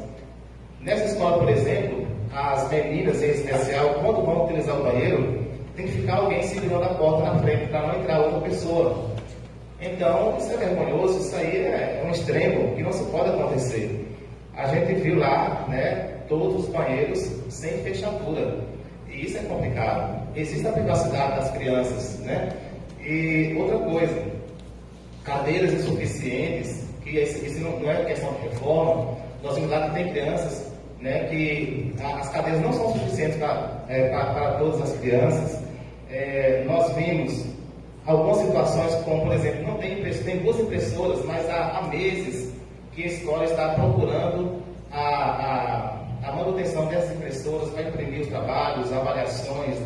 [SPEAKER 4] Nessa escola, por exemplo, as meninas em especial, quando vão utilizar o banheiro, tem que ficar alguém segurando a porta na frente para não entrar outra pessoa. Então, isso é vergonhoso, isso aí é um extremo que não se pode acontecer. A gente viu lá, todos os banheiros sem fechadura. E isso é complicado. Existe a privacidade das crianças, E outra coisa, cadeiras insuficientes, que isso não é questão de reforma. Nós vimos lá que tem crianças, que as cadeiras não são suficientes para todas as crianças. Nós vimos algumas situações como, por exemplo, tem 2 impressoras, mas há meses que a escola está procurando a manutenção dessas impressoras para imprimir os trabalhos, avaliações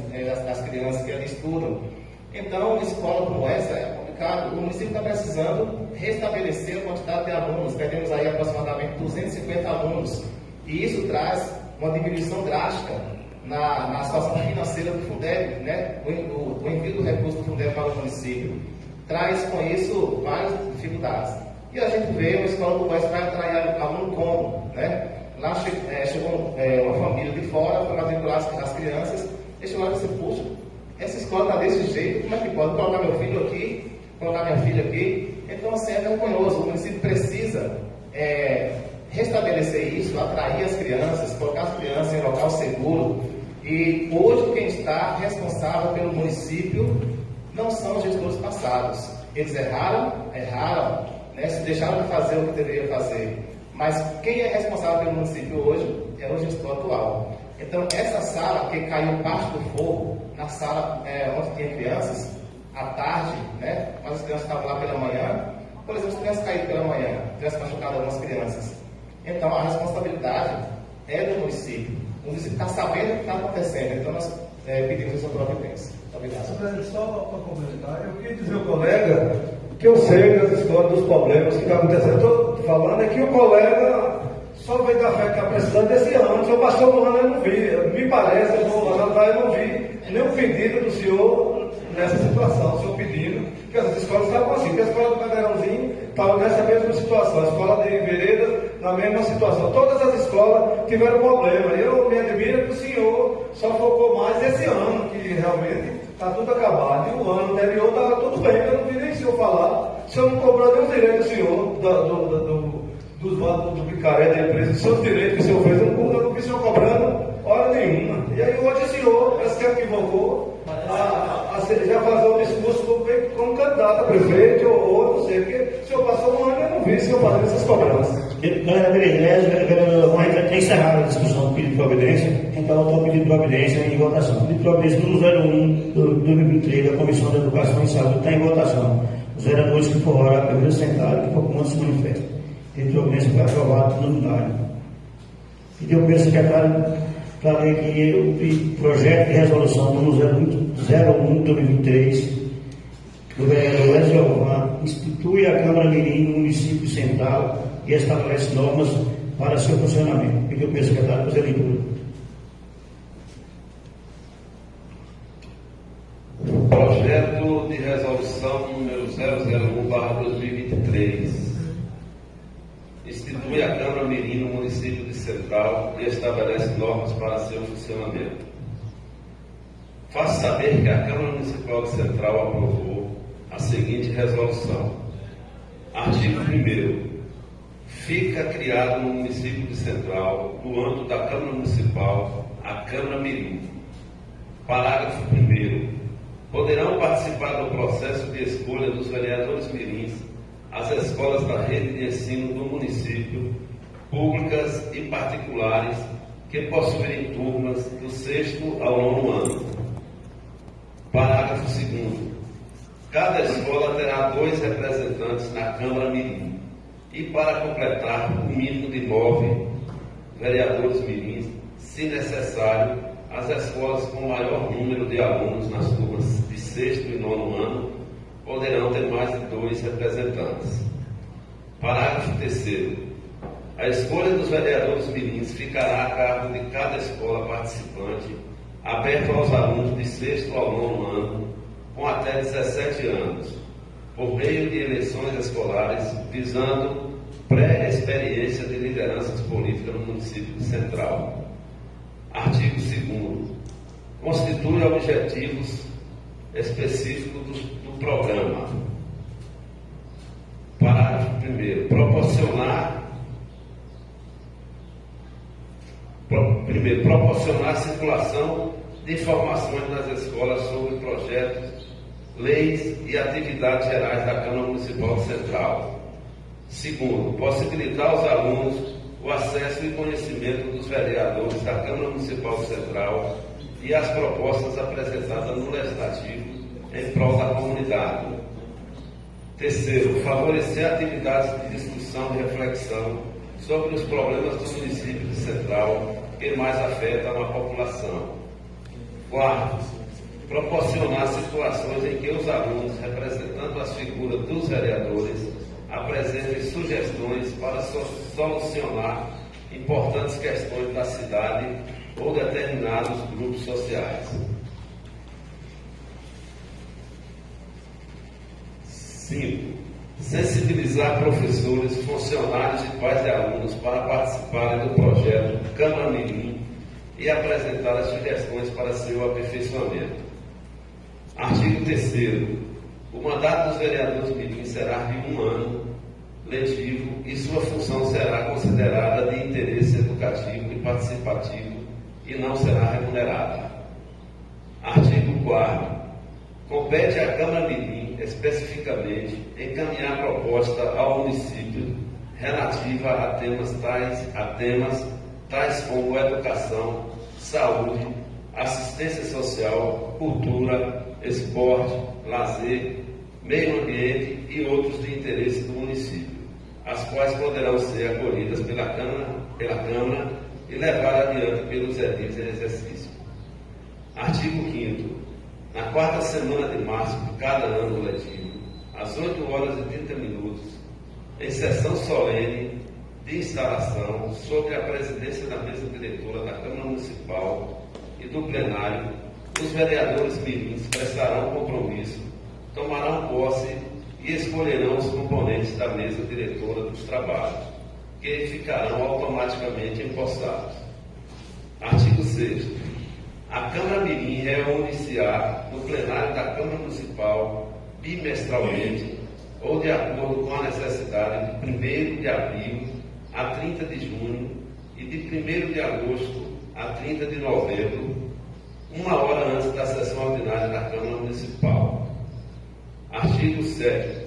[SPEAKER 4] das crianças que ali estudam. Então, uma escola como essa é complicado. O município está precisando restabelecer a quantidade de alunos. Temos aí aproximadamente 250 alunos. E isso traz uma diminuição drástica na situação financeira do Fundeb, o envio do recurso do Fundeb para o município. Traz com isso várias dificuldades. E a gente vê uma escola do Oeste vai atrair aluno como, Lá chegou uma família de fora para matricular as crianças. E chegou lá e disse, puxa, essa escola está desse jeito, como é que pode colocar meu filho aqui, colocar minha filha aqui? Então, assim, é vergonhoso. O município precisa restabelecer isso, atrair as crianças, colocar as crianças em local seguro. E hoje quem está responsável pelo município não são os gestores passados. Eles erraram, se deixaram de fazer o que deveriam fazer. Mas quem é responsável pelo município hoje é o gestor atual. Então, essa sala que caiu parte do fogo, na sala onde tinha crianças, à tarde, né? Mas as crianças estavam lá pela manhã. Por exemplo, as crianças caíram pela manhã, crianças machucadas, algumas crianças. Então, a responsabilidade é do município. O município está sabendo o que está acontecendo. Então, nós pedimos essa providência. Obrigado.
[SPEAKER 6] Só para complementar, eu queria dizer ao colega que eu sei das histórias dos problemas que estão acontecendo. Estou falando é que o colega só veio da fé que está precisando desse ano. Se eu passou um ano, eu não vi. Me parece, eu estou falando, eu não vi nenhum pedido do senhor nessa situação. O senhor pedindo que as escolas estavam assim. Que a escola do Cadeirãozinho estava nessa mesma situação. A escola de Vereda na mesma situação. Todas as escolas tiveram problema. Eu me admiro que o senhor só focou mais esse ano, que realmente está tudo acabado. E o ano anterior estava tudo bem. Eu não vi nem o senhor falar. O senhor não cobrou nenhum direito do senhor, dos votos do picaré da empresa, dos seus direitos que o senhor fez. Eu não vi o senhor cobrando hora nenhuma. E aí hoje o senhor, parece que equivocou, já fazer um discurso como candidato a prefeito ou não sei, porque o senhor passou um ano e eu não vi o senhor fazendo essas cobranças.
[SPEAKER 1] Galera, beleza, vamos até encerrar a discussão do pedido de providência, então eu estou pedindo providência em votação. Pedido de providência número 01 do 2023 da Comissão de Educação e Saúde está em votação. Os vereadores que for orar, primeiro sentado, que for comando se manifesta. Pedido de providência foi aprovado no unário. Pediu ao secretário para ler aqui o projeto de resolução número 01 de 2023 do vereador Ezio institui a Câmara Mirim no município central e estabelece normas para seu funcionamento. Pediu ao secretário para fazer a leitura.
[SPEAKER 2] Projeto de resolução número 001/2023 institui a Câmara Mirim no município de Central e estabelece normas para seu funcionamento. Faço saber que a Câmara Municipal de Central aprovou a seguinte resolução. Artigo 1º. Fica criado no município de Central, no âmbito da Câmara Municipal, a Câmara Mirim. Parágrafo 1º. Poderão participar do processo de escolha dos vereadores mirins as escolas da rede de ensino do município, públicas e particulares, que possuírem turmas do 6º ao 9º ano. Parágrafo 2º. Cada escola terá 2 representantes na Câmara Mirim e, para completar o mínimo de 9 vereadores mirins, se necessário, as escolas com maior número de alunos nas turmas de 6º e 9º ano poderão ter mais de 2 representantes. Parágrafo 3º. A escolha dos vereadores mirins ficará a cargo de cada escola participante, aberto aos alunos de 6º ao 9º ano, com até 17 anos, por meio de eleições escolares, visando pré-experiência de lideranças políticas no município de Central. Artigo 2º. Constitui objetivos específicos do programa. Parágrafo 1º. Proporcionar circulação de informações nas escolas sobre projetos, leis e atividades gerais da Câmara Municipal Central. 2º. Possibilitar aos alunos o acesso e conhecimento dos vereadores da Câmara Municipal Central e as propostas apresentadas no Legislativo em prol da comunidade. 3º. Favorecer atividades de discussão e reflexão sobre os problemas do município de Central que mais afetam a população. 4º. Proporcionar situações em que os alunos, representando as figuras dos vereadores, apresentem sugestões para solucionar importantes questões da cidade ou determinados grupos sociais. 5. Sensibilizar professores, funcionários e pais de alunos para participarem do projeto Câmara Mirim e apresentar as sugestões para seu aperfeiçoamento. Artigo 3º. O mandato dos vereadores mirins será de 1 ano letivo e sua função será considerada de interesse educativo e participativo e não será remunerada. Artigo 4º. Compete à Câmara Mirim, especificamente, encaminhar proposta ao município relativa a temas tais como educação, saúde, assistência social, cultura, esporte, lazer, meio ambiente e outros de interesse do município, as quais poderão ser acolhidas pela Câmara e levadas adiante pelos edis em exercício. Artigo 5º. Na quarta semana de março de cada ano letivo, às 8 horas e 30 minutos, em sessão solene de instalação, sob a presidência da mesa diretora da Câmara Municipal e do plenário, os vereadores mirins prestarão compromisso, tomarão posse e escolherão os componentes da mesa diretora dos trabalhos, que ficarão automaticamente empossados. Artigo 6º. A Câmara Mirim reúne-se-á no plenário da Câmara Municipal bimestralmente ou de acordo com a necessidade de 1º de abril a 30 de junho e de 1º de agosto a 30 de novembro, 1 hora antes da sessão ordinária da Câmara Municipal. Artigo 7º.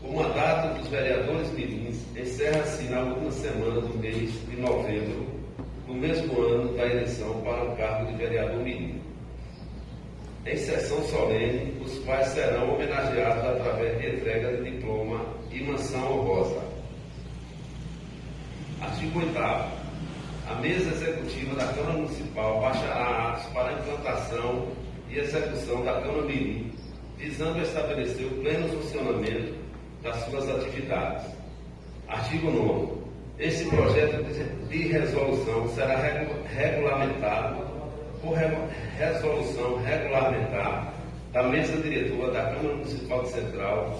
[SPEAKER 2] O mandato dos vereadores mirins encerra-se na última semana do mês de novembro, no mesmo ano da eleição para o cargo de vereador mirim. Em sessão solene, os quais serão homenageados através de entrega de diploma e menção honrosa. Artigo 8º. A mesa executiva da Câmara Municipal baixará atos para a implantação e execução da Câmara Mirim, visando estabelecer o pleno funcionamento das suas atividades. Artigo 9º. Este projeto de resolução será regulamentado por resolução regulamentar da mesa diretora da Câmara Municipal de Central,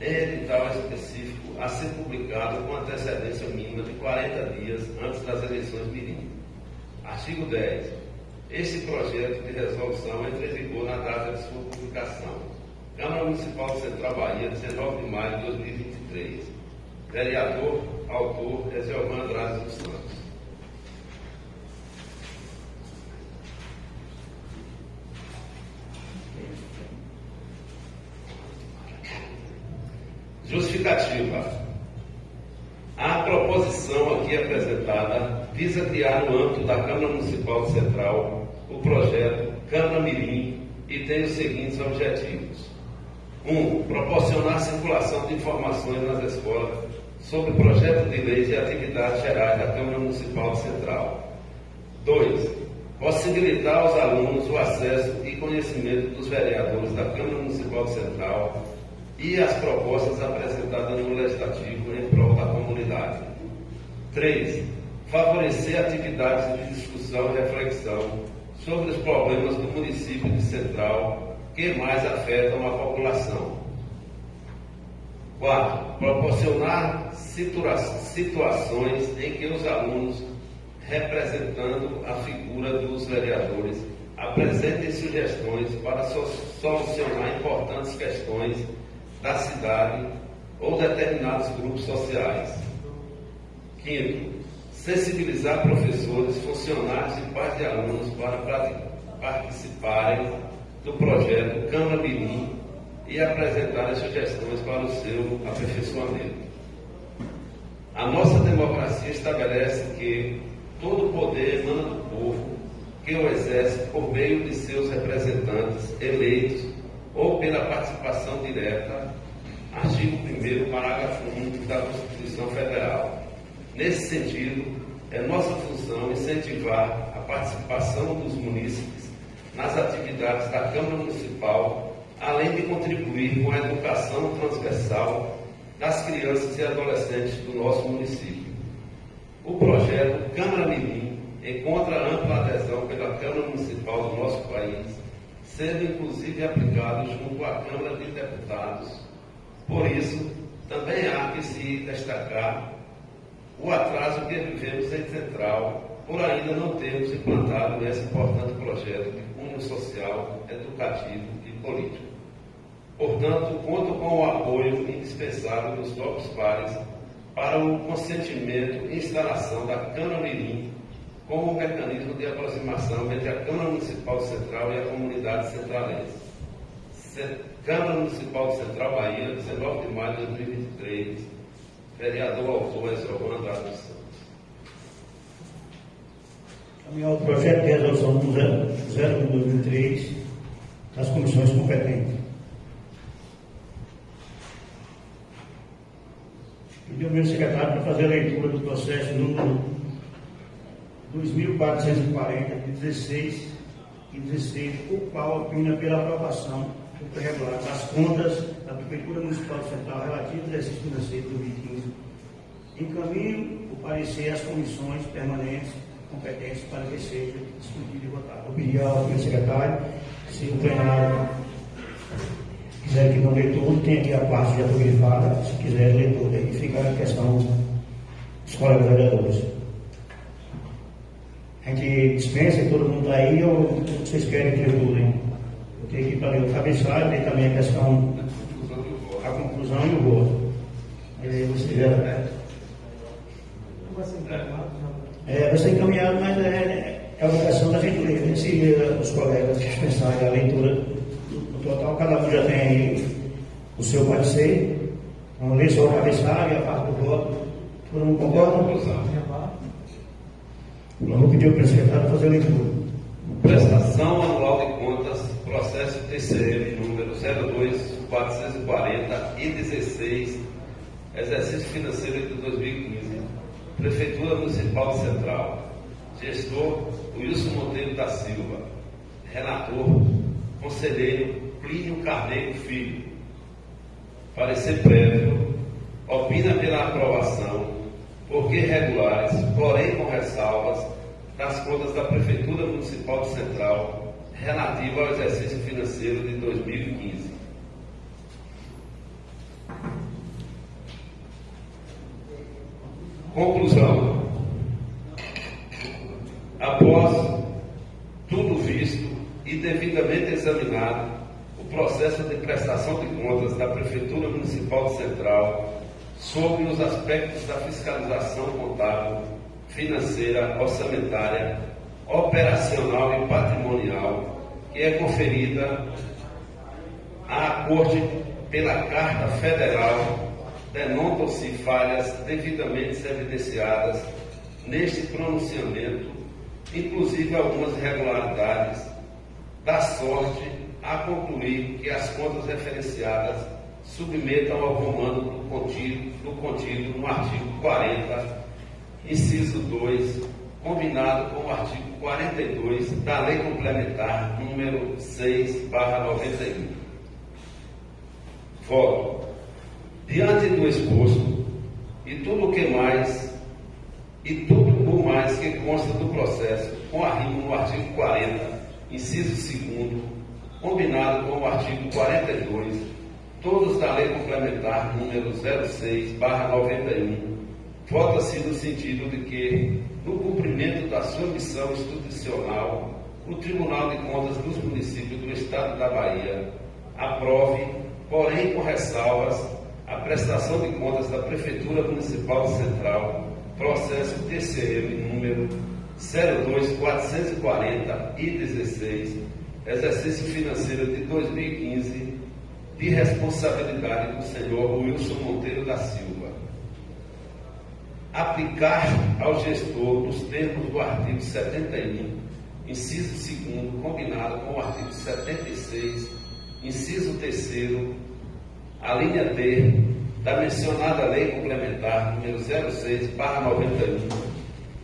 [SPEAKER 2] em edital específico a ser publicado com antecedência mínima de 40 dias antes das eleições mirim. Artigo 10. Este projeto de resolução entra em vigor na data de sua publicação. Câmara Municipal de Central Bahia, 19 de maio de 2023. Vereador, autor, Ezelvan Andrade dos Santos. Justificativa. A proposição aqui apresentada visa criar no âmbito da Câmara Municipal de Central o projeto Câmara Mirim e tem os seguintes objetivos. 1. Proporcionar circulação de informações nas escolas sobre projeto de leis e atividades gerais da Câmara Municipal de Central. 2. Possibilitar aos alunos o acesso e conhecimento dos vereadores da Câmara Municipal de Central e as propostas apresentadas no Legislativo em prol da comunidade. 3. Favorecer atividades de discussão e reflexão sobre os problemas do município de Central que mais afetam a população. 4. Proporcionar situações em que os alunos, representando a figura dos vereadores, apresentem sugestões para solucionar importantes questões da cidade ou determinados grupos sociais. 5. Sensibilizar professores, funcionários e pais de alunos para participarem do projeto Câmara Mirim e apresentarem sugestões para o seu aperfeiçoamento. A nossa democracia estabelece que todo o poder emana do povo, que o exerce por meio de seus representantes eleitos ou pela participação direta, artigo 1º, parágrafo 1 da Constituição Federal. Nesse sentido, é nossa função incentivar a participação dos munícipes nas atividades da Câmara Municipal, além de contribuir com a educação transversal das crianças e adolescentes do nosso município. O projeto Câmara Mirim encontra ampla adesão pela Câmara Municipal do nosso país, sendo inclusive aplicado junto à Câmara de Deputados. Por isso, também há que se destacar o atraso que vivemos em Central, por ainda não termos implantado esse importante projeto de cunho social, educativo e político. Portanto, conto com o apoio indispensável dos novos pares para o consentimento e instalação da Câmara Mirim como mecanismo de aproximação entre a Câmara Municipal de Central e a comunidade centralense. Câmara Municipal de Central Bahia, 19 de maio de 2023, vereador autor Ezelvan Andrade dos Santos.
[SPEAKER 1] Caminhar o projeto de resolução 0 de 2003, das comissões competentes. Pedi ao meu secretário para fazer a leitura do processo número 2440, de 16 e 16, o qual opina pela aprovação do regular das contas da Prefeitura Municipal Central relativa ao exercício financeiro de 2015. Encaminho o parecer às comissões permanentes competentes para que seja discutido e votado. Eu pedi ao meu secretário, se o plenário quiser que não lê tudo, tem aqui a parte já grifada, se quiser ler tudo, aí fica a questão dos colegas vereadores. A gente dispensa e todo mundo está aí, ou vocês querem que ler tudo, hein? Eu tenho aqui para ler o cabeçalho, tem também a questão, a conclusão e o voto. Aí você já... vai ser encaminhado, mas é obrigação da gente ler, né? Se os colegas dispensarem a leitura do total, cada um já tem aí o seu parecer. Vamos ler só o cabeçalho e a parte do voto. Todo mundo concorda? Vamos pedir ao secretário fazer a leitura.
[SPEAKER 2] Prestação anual de contas, processo TCM número 02440 e 16, exercício financeiro de 2015, Prefeitura Municipal de Central, gestor Wilson Monteiro da Silva, relator, conselheiro Plínio Carneiro Filho. Parecer prévio, opina pela aprovação, porque regulares, porém com ressalvas, das contas da Prefeitura Municipal de Central relativa ao exercício financeiro de 2015. Conclusão. Após tudo visto e devidamente examinado, o processo de prestação de contas da Prefeitura Municipal de Central sobre os aspectos da fiscalização contábil, financeira, orçamentária, operacional e patrimonial, que é conferida à Corte pela Carta Federal, denotam-se falhas devidamente evidenciadas neste pronunciamento, inclusive algumas irregularidades, da sorte a concluir que as contas referenciadas submetam ao comando do contido no artigo 40, inciso 2, combinado com o artigo 42 da Lei Complementar número 6/91. Voto. Diante do exposto e tudo o mais que consta do processo, com arrimo no artigo 40, inciso 2, combinado com o artigo 42, todos da Lei Complementar número 06/91, vota-se no sentido de que, no cumprimento da sua missão institucional, o Tribunal de Contas dos Municípios do Estado da Bahia aprove, porém com ressalvas, a prestação de contas da Prefeitura Municipal de Central, processo TCM número 02440 e 16, exercício financeiro de 2015, de responsabilidade do senhor Wilson Monteiro da Silva. Aplicar ao gestor, nos termos do artigo 71, inciso 2º, combinado com o artigo 76, inciso 3º, a linha D da mencionada Lei Complementar número 06/91,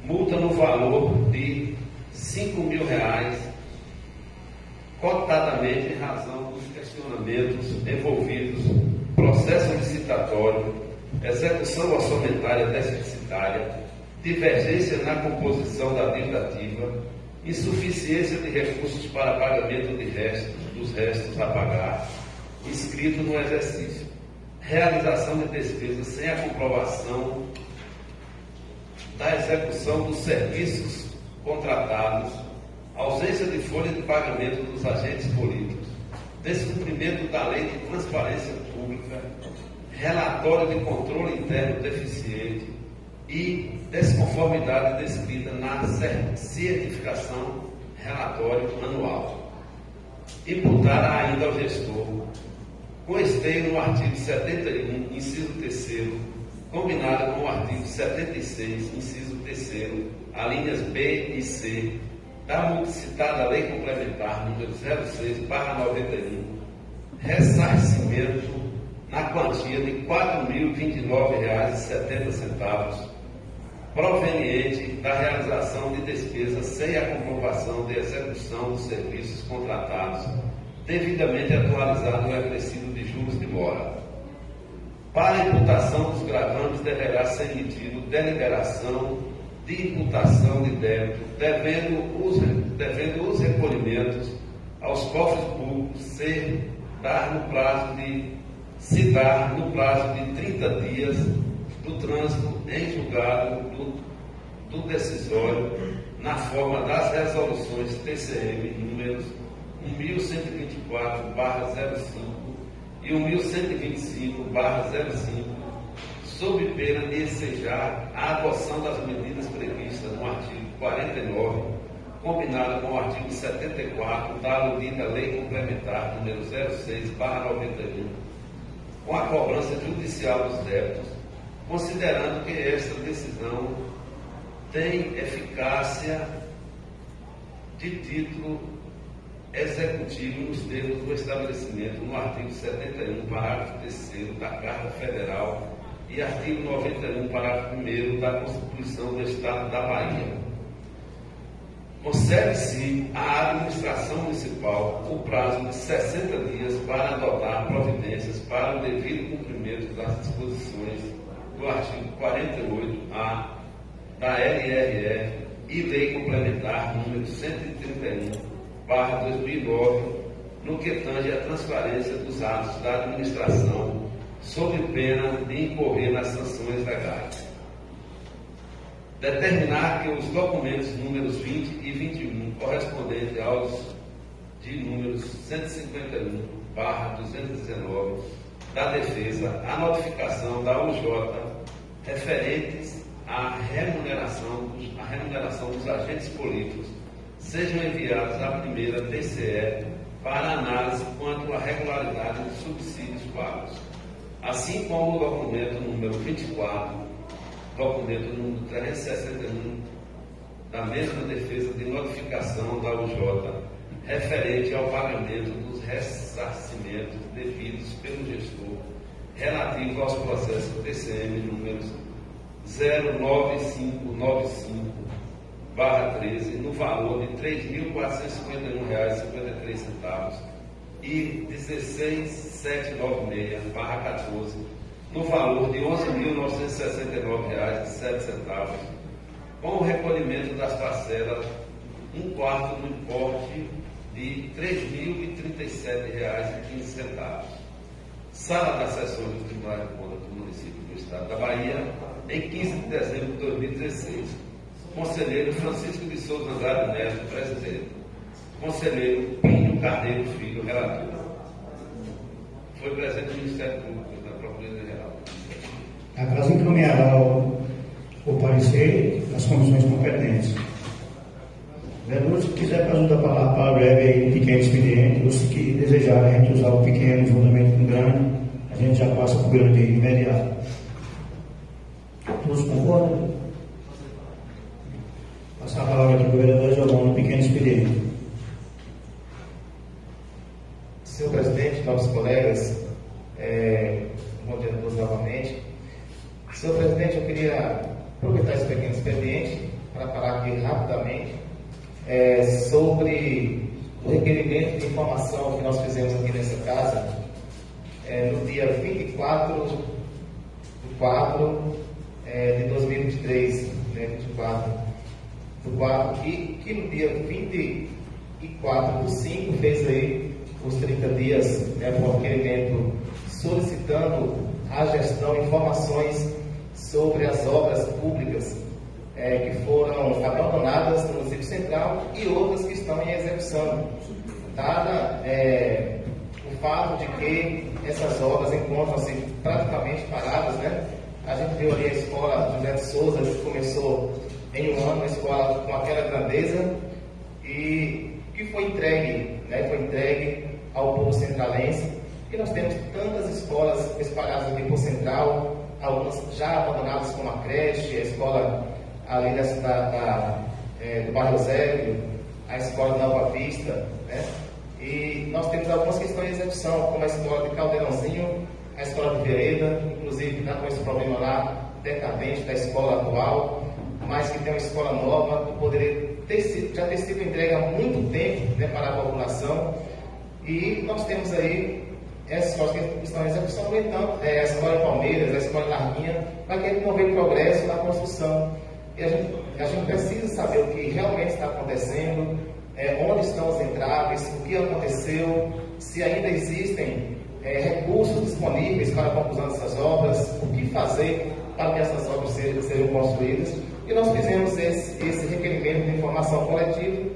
[SPEAKER 2] multa no valor de R$5.000, cotadamente em razão dos questionamentos envolvidos, processo licitatório, execução orçamentária deficitária, divergência na composição da dívida ativa, insuficiência de recursos para pagamento dos restos a pagar, inscrito no exercício, realização de despesas sem a comprovação da execução dos serviços contratados, ausência de folha de pagamento dos agentes políticos, descumprimento da Lei de Transparência Pública, relatório de controle interno deficiente e desconformidade descrita na certificação relatório anual. Imputar ainda ao gestor, com esteio no artigo 71, inciso 3º, combinado com o artigo 76, inciso 3º, alíneas B e C, da multicitada Lei Complementar número 06/91, ressarcimento na quantia de R$ 4.029,70, proveniente da realização de despesas sem a comprovação de execução dos serviços contratados, devidamente atualizado o acrescido de juros de mora. Para a imputação dos gravantes, deverá ser emitido deliberação de imputação de débito, devendo os recolhimentos aos cofres públicos se dar no prazo de 30 dias do trânsito em julgado do decisório, na forma das resoluções TCM números 1124/05 e 1125/05, sob pena de ensejar a adoção das medidas previstas no artigo 49, combinado com o artigo 74 da aludida Lei Complementar número 06/91, com a cobrança judicial dos débitos, considerando que esta decisão tem eficácia de título executivo nos termos do estabelecimento no artigo 71, parágrafo 3º da Carta Federal e artigo 91, parágrafo 1º da Constituição do Estado da Bahia. Concede-se à administração municipal o prazo de 60 dias para adotar providências para o devido cumprimento das disposições do artigo 48A da LRF e Lei Complementar número 131/2009, no que tange à transparência dos atos da administração, sob pena de incorrer nas sanções legais. Determinar que os documentos números 20 e 21, correspondentes aos de números 151/219 da Defesa, a notificação da UJ referentes à remuneração dos agentes políticos, sejam enviados à primeira DCE para análise quanto à regularidade dos subsídios pagos, assim como o documento número 24, documento número 361 da mesma Defesa de notificação da UJ, referente ao pagamento dos ressarcimentos devidos pelo gestor relativo aos processos TCM números 09595/13, no valor de R$ 3.451,53 e 16796/14, no valor de R$ 11.969,07, com o recolhimento das parcelas, 1/4 no importe de R$ 3.037,15. Sala das Sessões do Tribunal de Contas do Município do Estado da Bahia, em 15 de dezembro de 2016. Conselheiro Francisco de Souza Andrade Neto, presidente. Conselheiro Pinho Carneiro Filho, relator. Foi presente o Ministério Público da Procuradoria Geral.
[SPEAKER 1] A casa encaminhará o parecer nas comissões competentes. Vereador, se quiser ajudar a falar para breve aí um pequeno expediente, ou se desejar a gente usar o pequeno juntamente com o grande, a gente já passa para o grande imediato. Todos concordam? Passar a palavra aqui para o vereador Giovanni, um pequeno expediente.
[SPEAKER 4] Senhor presidente, novos colegas, bom dia a todos novamente. Senhor presidente, eu queria aproveitar esse pequeno expediente para falar aqui rapidamente sobre o requerimento de informação que nós fizemos aqui nessa casa no dia 24 de 4 de 2023, 24 do 4, que no dia 24 do 5 fez aí os 30 dias, por requerimento solicitando à gestão informações sobre as obras públicas que foram abandonadas no município central e outras que estão em execução, dada o fato de que essas obras encontram-se praticamente paradas, né? A gente viu ali a escola José de Souza, que começou em um ano, uma escola com aquela grandeza e que foi entregue ao povo centralense. E nós temos tantas escolas espalhadas aqui por Central, algumas já abandonadas como a creche, a escola ali do bairro Zélio, a escola de Nova Vista, né? E nós temos algumas questões de execução, como a escola de Caldeirãozinho, a escola de Vereda, inclusive está com esse problema lá decadente da escola atual, mas que tem uma escola nova, que poderia já ter sido entregue há muito tempo, né, para a população. E nós temos aí essas escolas que estão em execução, no entanto, a escola de Palmeiras, a escola de Larguinha, vai querer promover progresso na construção. E a gente precisa saber o que realmente está acontecendo, onde estão os entraves, o que aconteceu, se ainda existem recursos disponíveis para a conclusão dessas obras, o que fazer para que essas obras sejam construídas. E nós fizemos esse requerimento de informação coletiva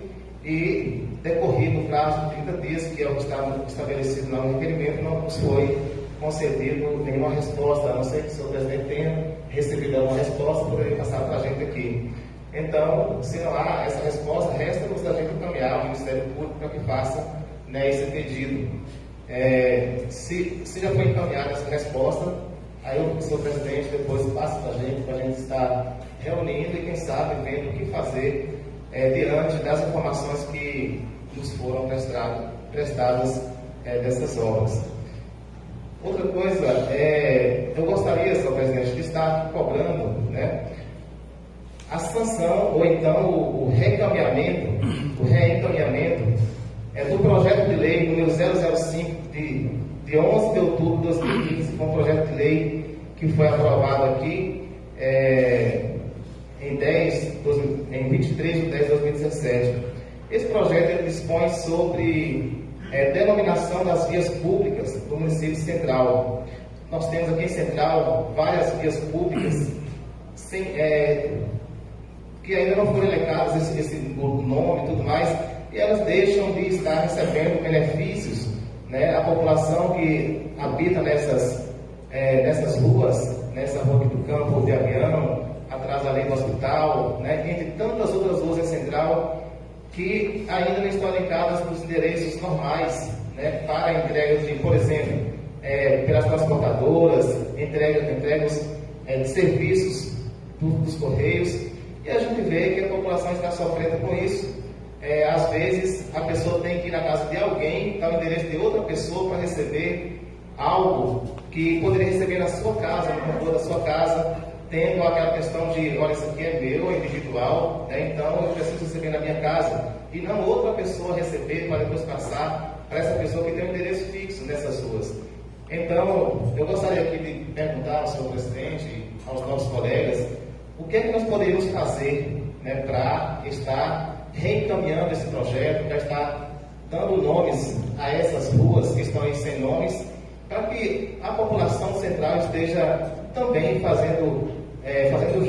[SPEAKER 4] e, decorrido o prazo de 30 dias, que é o que estava estabelecido lá no requerimento, não nos foi concedido nenhuma resposta, a não ser que o senhor presidente tenha recebido uma resposta, poderia passar para a gente aqui. Então, se não há essa resposta, resta-nos a gente encaminhar ao Ministério Público para que faça, né, esse pedido. Se já foi encaminhada essa resposta, aí o senhor presidente depois passa para a gente estar reunindo e, quem sabe, vendo o que fazer diante das informações que nos foram prestadas dessas obras. Outra coisa, eu gostaria, senhor presidente, de estar cobrando, né, a sanção ou então o reencaminhamento do projeto de lei número 005 de 11 de outubro de 2015, com um projeto de lei que foi aprovado aqui em 23 de 10 de 2017. Esse projeto ele dispõe sobre denominação das vias públicas do município Central. Nós temos aqui em Central várias vias públicas que ainda não foram elencadas esse nome e tudo mais, e elas deixam de estar recebendo benefícios, né? A população que habita nessas ruas, nessa rua aqui do Campo de Avião, atrás ali do hospital, né? Entre tantas outras ruas em Central, que ainda não estão elencadas nos endereços normais, né? Para a entrega de, por exemplo, pelas transportadoras, entregas de serviços dos Correios. E a gente vê que a população está sofrendo com isso. Às vezes, a pessoa tem que ir na casa de alguém, dar o endereço de outra pessoa para receber algo que poderia receber na sua casa, no computador da sua casa, tendo aquela questão de, olha, isso aqui é meu, é individual, né? Então eu preciso receber na minha casa. E não outra pessoa receber para depois passar para essa pessoa que tem um endereço fixo nessas ruas. Então, eu gostaria aqui de perguntar ao senhor presidente, aos nossos colegas, o que é que nós poderíamos fazer, né, para estar reencaminhando esse projeto, para estar dando nomes a essas ruas que estão aí sem nomes, para que a população central esteja também fazendo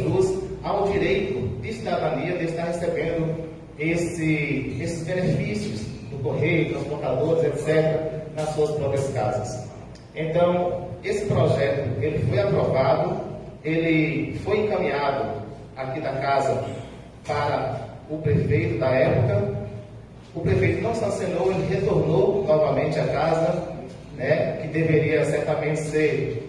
[SPEAKER 4] jus ao direito de cidadania de estar recebendo esses benefícios do correio, transportadores, etc., nas suas próprias casas. Então, esse projeto ele foi aprovado, ele foi encaminhado aqui da casa para o prefeito da época. O prefeito não sancionou, ele retornou novamente à casa, né, que deveria certamente ser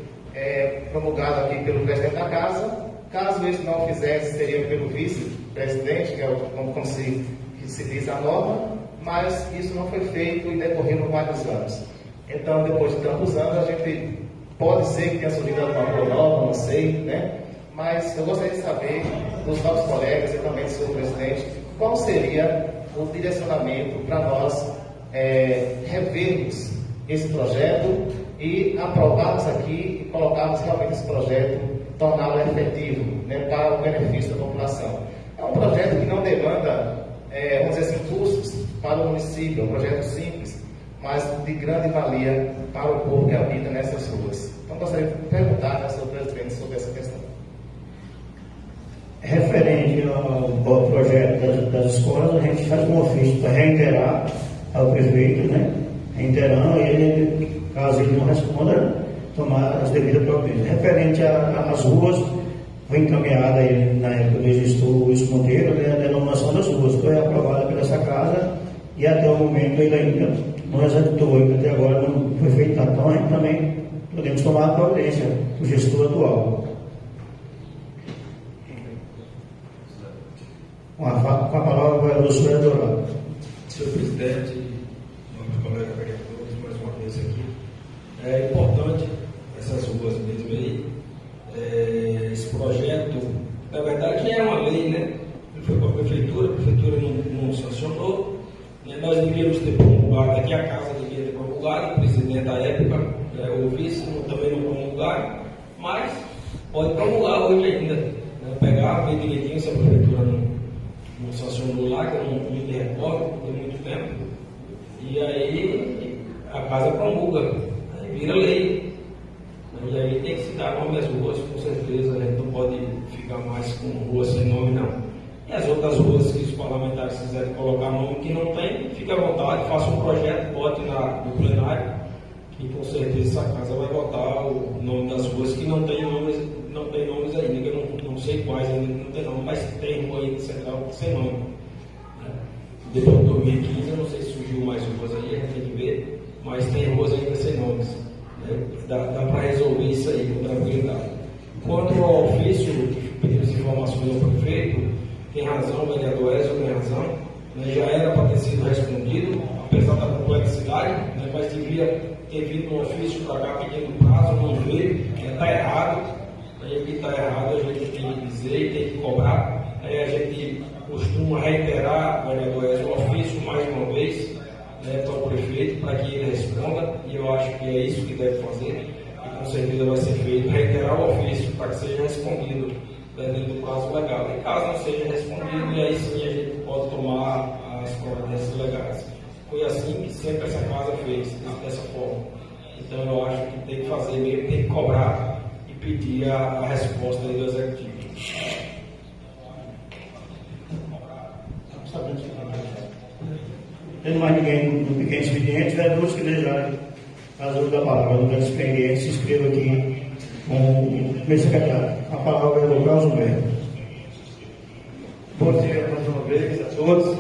[SPEAKER 4] promulgado aqui pelo presidente da casa. Caso isso não fizesse, seria pelo vice-presidente, que é como se diz a norma, mas isso não foi feito e decorreram vários anos. Então, depois de tantos anos, a gente pode ser que tenha surgido alguma coisa nova, não sei, né? Mas eu gostaria de saber dos nossos colegas e também do senhor presidente, qual seria o direcionamento para nós revermos esse projeto e aprovarmos aqui e colocarmos realmente esse projeto, torná-lo efetivo, né, para o benefício da população. É um projeto que não demanda, vamos dizer assim, custos para o município, é um projeto simples, mas de grande valia para o povo que habita nessas ruas. Então, gostaria de perguntar ao senhor presidente sobre essa questão.
[SPEAKER 1] Referente ao projeto das escolas, a gente faz um ofício para reiterar ao prefeito, né? Reiterando, ele, caso ele não responda, tomar as devidas providências. Referente às ruas, foi encaminhada na época do ex-ministro Monteiro, né, a denominação das ruas, foi aprovada pela essa casa e até o momento ele ainda não executou, até agora não foi feito. Então, a gente também podemos tomar a providência do gestor atual. Com a palavra, o vereador Soeiro Dourado.
[SPEAKER 3] senhor presidente, nossos colegas vereadores, mais uma vez aqui. É importante essas ruas mesmo aí. Esse projeto, na verdade, é uma lei, né? Ele foi para a prefeitura não sancionou. Nós deveríamos ter promulgado aqui, a casa deveria ter promulgado, o presidente da época, o vice também não promulgaram, mas pode promulgar hoje ainda. Pegar, ver direitinho se a prefeitura não sancionou lá, que eu não me recordo, tem muito tempo. E aí a casa promulga, aí vira lei. E aí tem que se dar nome às ruas, com certeza, a gente não pode ficar mais com ruas sem nome, não. E as outras ruas que os parlamentares quiserem colocar nome que não tem, fique à vontade, faça um projeto, bote no plenário, que com certeza essa casa vai botar o nome das ruas que não tem nomes ainda, que eu não sei quais ainda não tem nome, mas tem rua aí de Central sem nome. Depois de 2015, eu não sei se surgiu mais ruas aí, a gente tem que ver, mas tem ruas ainda sem nomes. Dá para resolver isso aí com tranquilidade. Quanto ao ofício, que pedimos informações ao prefeito, tem razão, o vereador Ezio tem razão, já era para ter sido respondido, apesar da complexidade, mas devia ter vindo um ofício para cá pedindo prazo, não veio, está errado. Aí o que está errado a gente tem que dizer e tem que cobrar. Aí a gente costuma reiterar, vereador Ezio, o ofício mais uma vez, para o prefeito, para que ele responda, e eu acho que é isso que deve fazer, e com certeza vai ser feito, reiterar o ofício para que seja respondido dentro do prazo legal. E caso não seja respondido, e aí sim a gente pode tomar as providências legais. Foi assim que sempre essa casa fez, dessa forma. Então eu acho que tem que fazer mesmo, tem que cobrar e pedir a resposta aí do executivo.
[SPEAKER 1] Tendo mais ninguém no pequeno expediente, vereadores que desejarem fazer uso da palavra no grande expediente, se inscreva aqui com o primeiro secretário. A palavra é o vereador Carlos Humberto.
[SPEAKER 6] Bom dia mais uma vez a todos.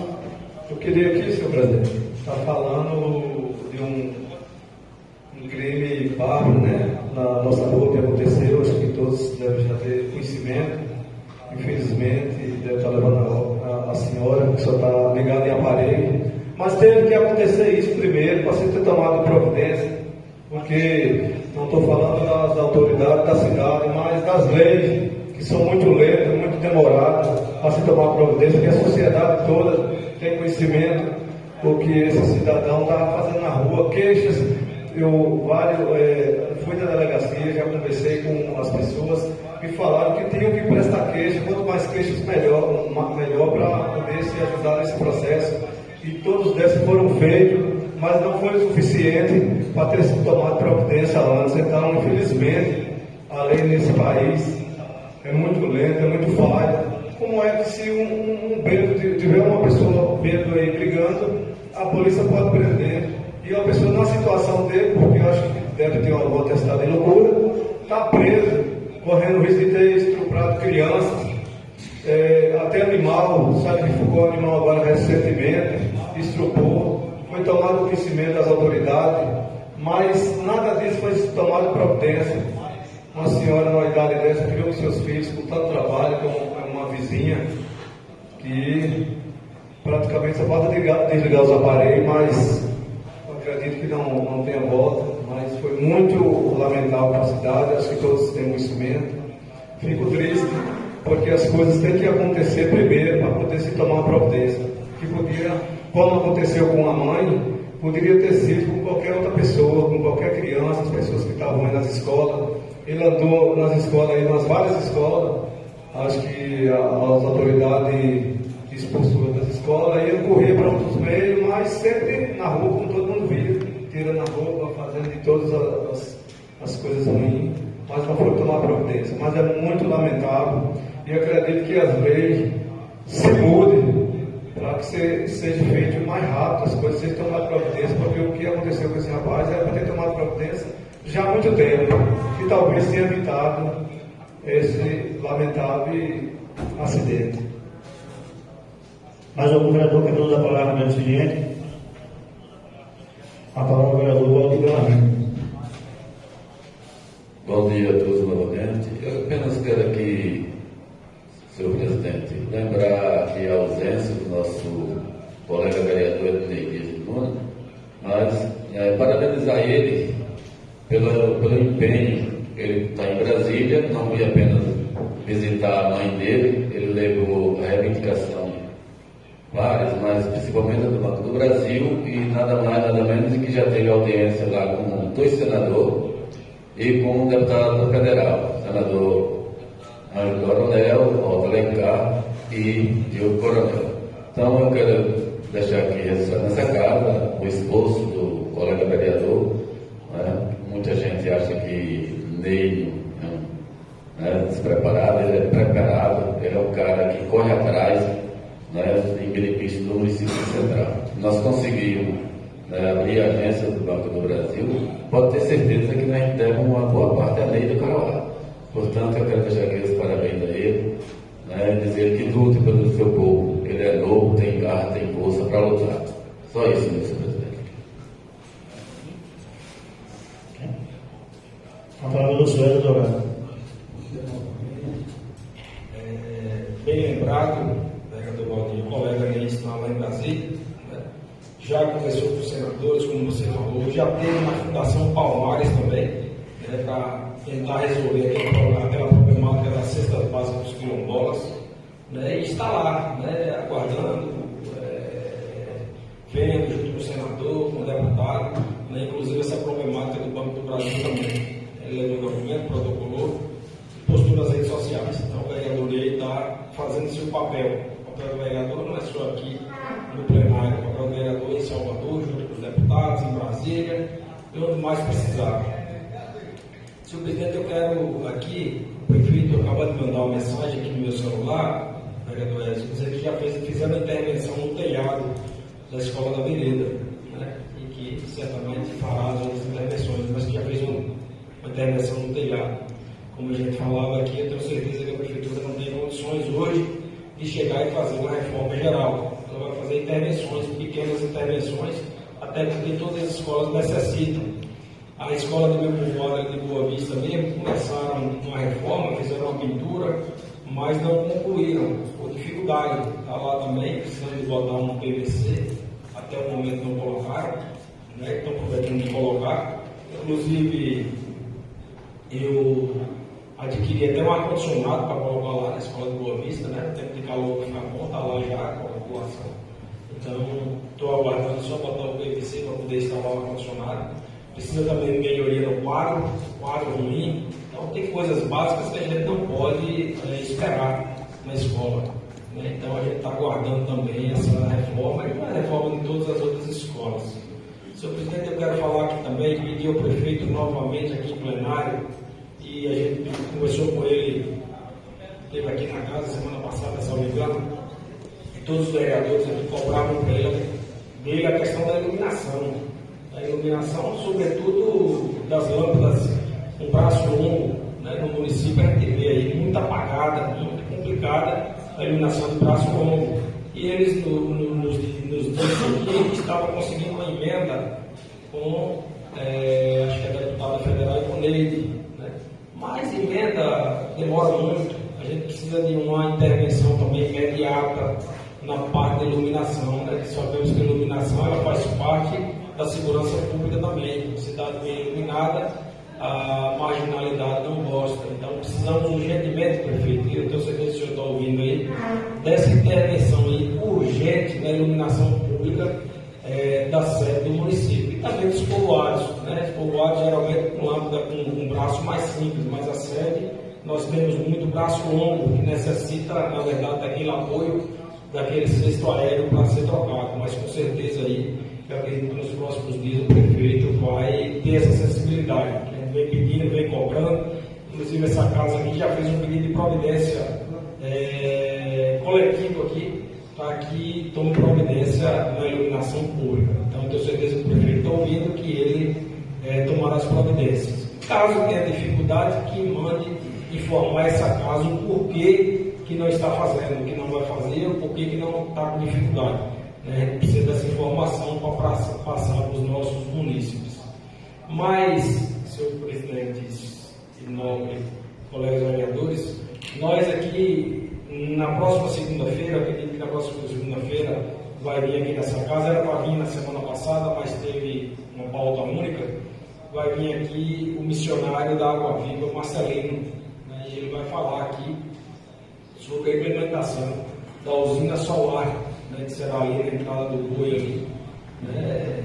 [SPEAKER 6] Eu queria aqui, senhor presidente, estar falando de um crime bárbaro, né, na nossa rua que aconteceu. Acho que todos devem já ter conhecimento. Infelizmente, deve estar levando a senhora, que só está ligada em aparelho. Mas teve que acontecer isso primeiro, para você ter tomado providência, porque não estou falando das autoridades da cidade, mas das leis, que são muito lentas, muito demoradas, para se tomar providência, porque a sociedade toda tem conhecimento do que esse cidadão estava fazendo na rua, queixas. Eu fui na delegacia, já conversei com as pessoas, me falaram que tinham que prestar queixa, quanto mais queixas melhor para poder se ajudar nesse processo. E todos desses foram feitos, mas não foi o suficiente para ter sido tomado providência antes. Então, infelizmente, a lei nesse país é muito lenta, é muito falha. Como é que se um bêbado tiver uma pessoa bêbada aí brigando, a polícia pode prender? E a pessoa na situação dele, porque eu acho que deve ter algum atestado de loucura, está preso, correndo o risco de ter estuprado crianças. Até animal, sacrificou o animal agora recentemente, estrupou, foi tomado conhecimento das autoridades, mas nada disso foi tomado providência. Uma senhora numa idade dessa criou seus filhos com tanto trabalho, com uma vizinha, que praticamente só falta desligar os aparelhos, mas acredito que não tenha volta, mas foi muito lamentável para a cidade, acho que todos têm conhecimento. Fico triste, porque as coisas têm que acontecer primeiro para poder se tomar uma providência. Que podia, como aconteceu com a mãe, poderia ter sido com qualquer outra pessoa, com qualquer criança, as pessoas que estavam aí nas escolas. Ele andou nas escolas, aí, nas várias escolas, acho que as autoridades expulsou das escolas, aí ele corria para outros meios, mas sempre na rua, como todo mundo via, tirando a roupa, fazendo de todas as coisas ruins, mas não foi tomar providência. Mas é muito lamentável, e eu acredito que as leis se mudem para que seja feito o mais rápido, as coisas sejam tomadas providência, porque o que aconteceu com esse rapaz era para ter tomado providência já há muito tempo, e talvez tenha evitado esse lamentável acidente.
[SPEAKER 1] Mais algum vereador que usa a palavra no expediente? A palavra ao vereador Walter Galanho.
[SPEAKER 5] Bom dia a todos novamente. Eu apenas quero aqui, senhor presidente, lembrar que a ausência do nosso colega vereador Ednei Dias Luna, mas parabenizar ele pelo empenho. Ele está em Brasília, não foi apenas visitar a mãe dele, ele levou a reivindicação várias, mas principalmente a do Banco do Brasil, e nada mais, nada menos que já teve audiência lá com 2 senadores e com um deputado federal, senador Ângelo Coronel, Otto Alencar e o Coronel. Então eu quero deixar aqui nessa casa o esforço do colega vereador, né? Muita gente acha que Ney é despreparado, ele é preparado, ele é um cara que corre atrás, né, em benefício do município central. Nós conseguimos, né, abrir a agência do Banco do Brasil, pode ter certeza que nós demos uma boa parte a Ney do Carauá. Portanto, eu quero deixar aqui os parabéns a ele, né, dizer que lute pelo seu povo. Ele é novo, tem garra, tem força para lutar. Só isso, meu senhor presidente.
[SPEAKER 1] A palavra do senhor Dourado.
[SPEAKER 3] Bem lembrado, vereador Valdir, o colega Ney está lá em Brasília, né? Já conversou com os senadores, como você falou, já teve na Fundação Palmares também, né, para tentar resolver aquela problemática das cestas básicas dos quilombolas, né, e está lá, né, aguardando, vendo junto com o senador, com o deputado, né, inclusive essa problemática do Banco do Brasil também. Ele levou o documento, protocolou e postou nas redes sociais. Então o vereador Ney está fazendo seu papel. O papel do vereador não é só aqui no plenário, o papel do vereador em Salvador, junto com os deputados, em Brasília, e onde mais precisar. Senhor presidente, eu quero aqui, o prefeito acabou de mandar uma mensagem aqui no meu celular, vereador Edson, dizendo que já fizeram a intervenção no telhado da Escola da Vereda, né? E que certamente fará as outras intervenções, mas que já fez uma intervenção no telhado. Como a gente falava aqui, eu tenho certeza que a prefeitura não tem condições hoje de chegar e fazer uma reforma geral. Ela vai fazer intervenções, pequenas intervenções, até porque todas as escolas necessitam. A escola do meu povoado de Boa Vista mesmo começaram uma reforma, fizeram uma pintura, mas não concluíram, por dificuldade. Está lá também, precisando de botar um PVC, até o momento não colocaram, né? Estão prometendo de colocar. Inclusive, eu adquiri até um ar-condicionado para colocar lá na escola de Boa Vista, né? O tempo de calor fica bom, está lá já com a população. Então, estou aguardando só botar o PVC para poder instalar o ar-condicionado. Precisa também de melhoria no quadro ruim. Então, tem coisas básicas que a gente não pode esperar na escola, né? Então, a gente está aguardando também essa reforma e a reforma de todas as outras escolas. Senhor presidente, eu quero falar aqui também, pedir ao prefeito novamente aqui em plenário, e a gente conversou com ele, esteve aqui na casa semana passada, se não me engano, e todos os vereadores aqui cobravam para dele a questão da iluminação. A iluminação, sobretudo das lâmpadas com braço longo, né, no município, a gente vê aí muito apagada, muito complicada a iluminação do braço longo. E eles nos disseram que estavam conseguindo uma emenda com, acho que é a deputada federal e com Neide, né? Mas emenda demora muito, a gente precisa de uma intervenção também imediata na parte da iluminação, né? Sabemos que a iluminação ela faz parte da segurança pública também. A cidade bem iluminada, a marginalidade não gosta. Então precisamos urgentemente, prefeito, e eu tenho certeza que o senhor está ouvindo aí, dessa intervenção aí urgente na iluminação pública da sede do município. E também dos povoados, né? Os povoados geralmente com lâmpada com um braço mais simples, mas a sede nós temos muito braço longo que necessita, na verdade, daquele apoio daquele cesto aéreo para ser trocado. Mas com certeza aí, eu acredito que nos próximos dias o prefeito vai ter essa sensibilidade. A gente vem pedindo, vem cobrando. Inclusive essa casa aqui já fez um pedido de providência coletivo aqui, para que tome providência na iluminação pública. Então eu tenho certeza que o prefeito está ouvindo que ele tomará as providências. Caso tenha dificuldade, que mande informar essa casa o porquê que não está fazendo, o que não vai fazer, o porquê que não está com dificuldade. A gente precisa dessa informação para passar para os nossos munícipes. Mas, senhor presidente e nobres colegas vereadores, nós aqui, na próxima segunda-feira, acredito que na próxima segunda-feira, vai vir aqui nessa casa, era para vir na semana passada, mas teve uma pauta única. Vai vir aqui o missionário da Água Viva, Marcelino, né, e ele vai falar aqui sobre a implementação da usina solar, né, que será ali na entrada do Boi ali, né,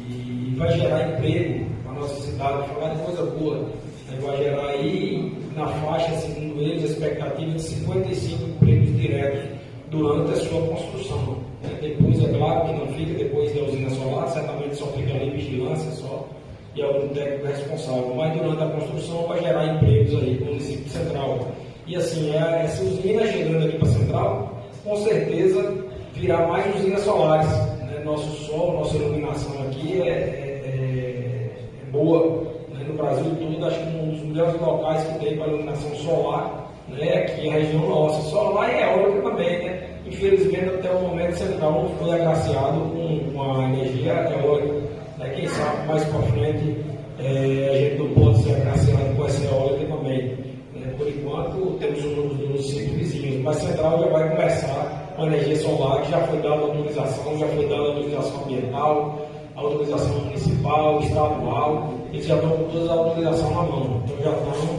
[SPEAKER 3] e vai gerar emprego para a nossa cidade, falar de coisa boa, né, vai gerar aí na faixa, segundo eles, a expectativa de 55 empregos diretos durante a sua construção. Né. Depois, é claro que não fica depois da usina solar, certamente só fica ali vigilância só, e algum técnico responsável, mas durante a construção vai gerar empregos aí no município central. E assim, essa usina chegando aqui para a central, com certeza virá mais usinas solares. Né? Nosso sol, nossa iluminação aqui é boa. Né? No Brasil todo, acho que um dos melhores locais que tem para iluminação solar, né? Aqui é a região nossa. Solar e eólica também, né? Infelizmente, até o momento central não foi agraciado com a energia eólica. Né? Quem sabe mais para frente a gente não pode ser agraciado com essa eólica também. Por enquanto, temos os municípios vizinhos, mas Central já vai começar com a energia solar, que já foi dada autorização, já foi dada autorização ambiental, autorização municipal, estadual, eles já estão com todas as autorizações na mão, então já estão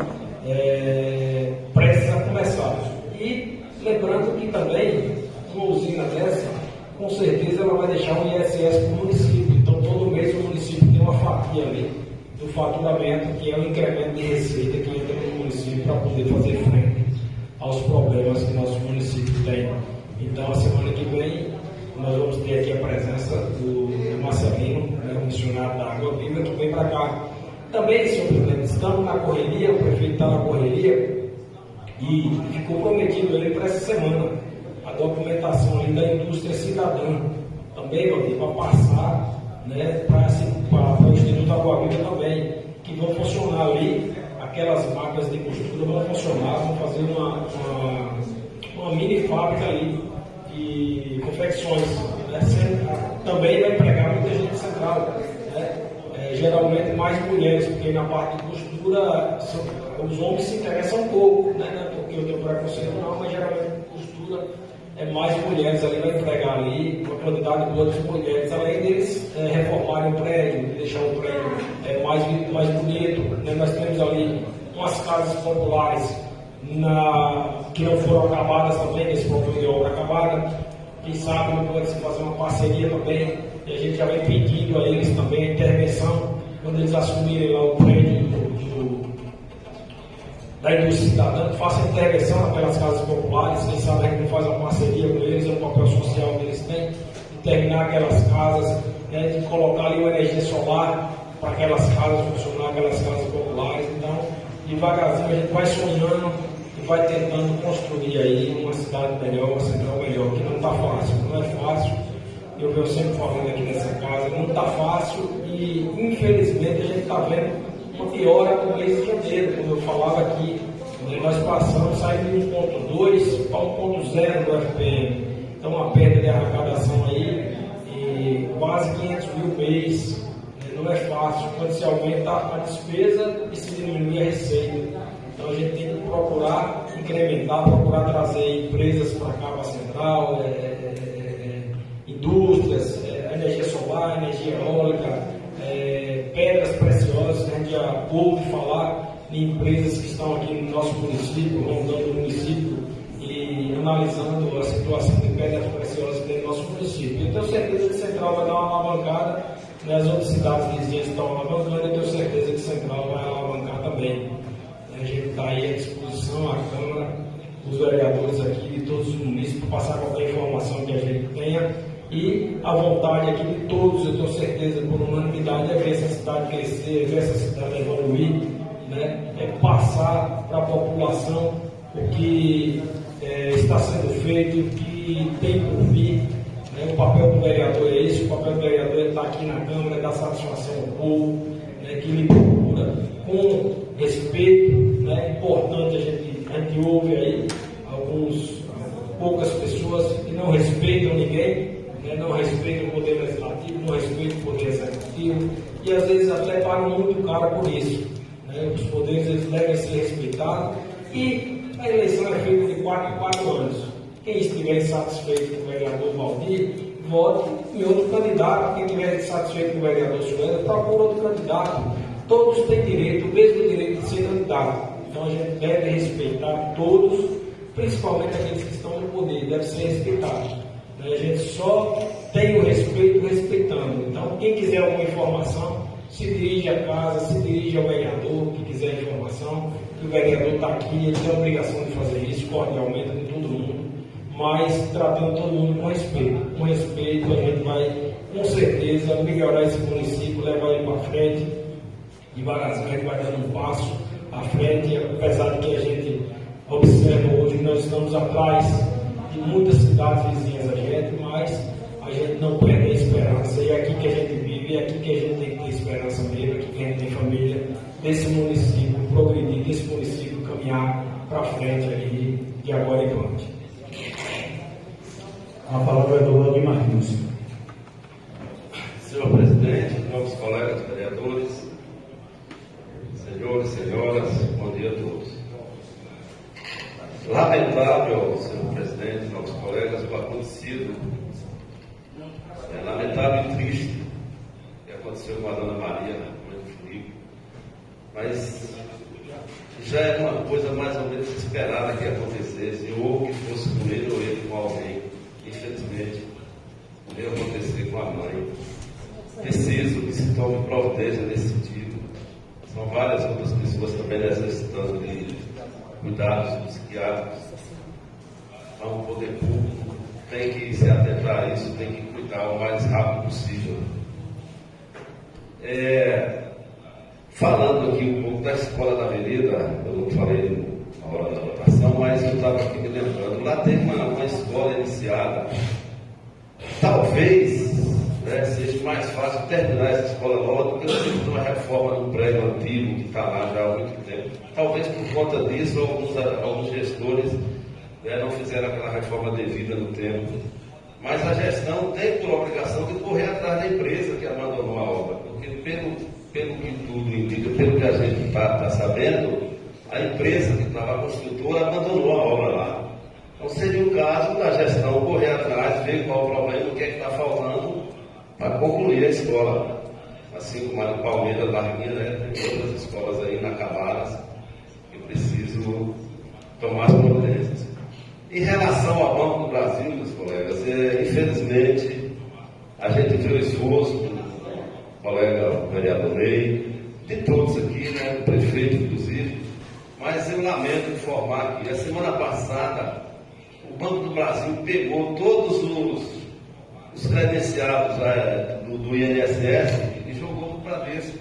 [SPEAKER 3] prestes a começar. E lembrando que também, uma usina dessa, com certeza ela vai deixar um ISS para o município, então todo mês o município tem uma fatia ali do faturamento, que é o incremento de receita que entra no município para poder fazer frente aos problemas que nosso município tem. Então, a semana que vem, nós vamos ter aqui a presença do Marcelino, né, o missionário da Água Viva, que vem para cá. Também, senhor presidente, estamos na correria, o prefeito está na correria, e ficou prometido ele para essa semana a documentação ali da indústria cidadã. Também, Valdir, para passar, né, para o Instituto Água Viva também, que vão funcionar ali, aquelas máquinas de costura vão funcionar, vão fazer uma mini fábrica ali de confecções. Né? Também vai empregar muita gente central, né? Geralmente mais mulheres, porque na parte de costura os homens se interessam um pouco, né? Porque eu tenho preconceito não, mas geralmente costura mais mulheres ali, vai empregar ali uma quantidade boa de mulheres, além deles reformarem o prédio, deixar o prédio mais bonito. Né? Nós temos ali umas casas populares que não foram acabadas também, nesse programa de obra acabada. Quem sabe não pode se fazer uma parceria também, e a gente já vem pedindo a eles também a intervenção, quando eles assumirem lá o prédio da indústria cidadã, que faça intervenção naquelas casas populares. Quem sabe a gente não faz uma parceria com eles, é um papel social que eles têm, de terminar aquelas casas, né, de colocar ali uma energia solar para aquelas casas funcionar, aquelas casas populares. Então, devagarzinho a gente vai sonhando e vai tentando construir aí uma cidade melhor, uma central melhor, que não está fácil, não é fácil. Eu venho sempre falando aqui nessa casa, não está fácil e infelizmente a gente está vendo uma piora no mês de janeiro, como eu falava aqui, nós passamos, saímos de 1,2 para 1,0 do FPM. Então, uma perda de arrecadação aí, e quase 500 mil mês. Não é fácil quando se aumenta a despesa e se diminui a receita. Então, a gente tem que procurar incrementar, procurar trazer empresas para cá, para a central, indústrias, energia solar, energia eólica, pedras preciosas. A gente já ouve falar de empresas que estão aqui no nosso município, rondando o município e analisando a situação de pedras preciosas dentro do nosso município. Eu tenho certeza que Central vai dar uma alavancada, né? As outras cidades vizinhas estão alavancando, eu tenho certeza que Central vai alavancar também. A gente está aí à disposição, a Câmara, os vereadores aqui de todos os municípios, para passar qualquer informação que a gente tenha. E a vontade aqui de todos, eu tenho certeza, por unanimidade, é ver essa cidade crescer, ver essa cidade evoluir, né? É passar para a população o que está sendo feito, o que tem por vir. Né? O papel do vereador é esse, o papel do vereador é estar aqui na Câmara, é dar satisfação ao povo, né? Que lhe procura com respeito. Né? É importante, a gente ouve aí poucas pessoas que não respeitam ninguém, não respeitam o poder legislativo, não respeitam o poder executivo e às vezes até pagam muito caro por isso. Né? Os poderes eles devem ser respeitados e a eleição é feita de 4 em 4 anos. Quem estiver insatisfeito com o vereador Valdir, vote em outro candidato. Quem estiver satisfeito com o vereador Sueda, procura outro candidato. Todos têm direito, o mesmo direito de ser candidato. Então a gente deve respeitar todos, principalmente aqueles que estão no poder, deve ser respeitado. A gente só tem o respeito respeitando. Então, quem quiser alguma informação, se dirige à casa, se dirige ao vereador que quiser informação, que o vereador está aqui, ele tem a obrigação de fazer isso cordialmente com todo mundo, mas tratando todo mundo com respeito. Com respeito, a gente vai, com certeza, melhorar esse município, levar ele para frente, devagarzinho, vai dando um passo à frente, apesar de que a gente observa hoje que nós estamos atrás de muitas cidades vizinhas a gente, mas a gente não perde a esperança, e é aqui que a gente vive, é aqui que a gente tem que ter esperança mesmo, é aqui que a gente tem família, desse município progredir, desse município caminhar para frente aí, de agora em diante.
[SPEAKER 1] A palavra é do Valdir Martins.
[SPEAKER 2] Senhor presidente, novos colegas vereadores, senhores e senhoras, bom dia a todos. Lamentável, senhor presidente, novos colegas, o acontecido. É lamentável e triste o que aconteceu com a Dona Maria, mãe do Felipe. Mas já era uma coisa mais ou menos esperada que acontecesse, ou que fosse com ele ou ele com alguém. Infelizmente, veio acontecer com a mãe. Preciso que se tome providência nesse sentido. São várias outras pessoas também necessitando de cuidados psiquiátricos. Então, o poder público tem que se atentar a isso, tem que cuidar o mais rápido possível. Falando aqui um pouco da Escola da Avenida, eu não falei na hora da votação, mas eu estava aqui me lembrando. Lá tem uma escola iniciada. Talvez seja mais fácil terminar essa escola nova do que fazer uma reforma no prédio antigo que está lá já há muito tempo. Talvez por conta disso, alguns gestores não fizeram aquela reforma devida no tempo. Mas a gestão tem por obrigação de correr atrás da empresa que abandonou a obra, porque pelo que tudo indica, pelo que a gente está sabendo, a empresa que estava a construtora abandonou a obra lá. Então seria o caso da gestão correr atrás, ver qual o problema, o que é que está faltando para concluir a escola. Assim como a do Palmeiras, Larguinha, tem outras escolas aí inacabadas que precisam tomar as providências. Em relação ao Banco do Brasil, meus colegas, infelizmente, a gente vê o esforço do colega vereador Ney, de todos aqui, do prefeito inclusive, mas eu lamento informar que a semana passada o Banco do Brasil pegou todos os credenciados do INSS e jogou no Bradesco.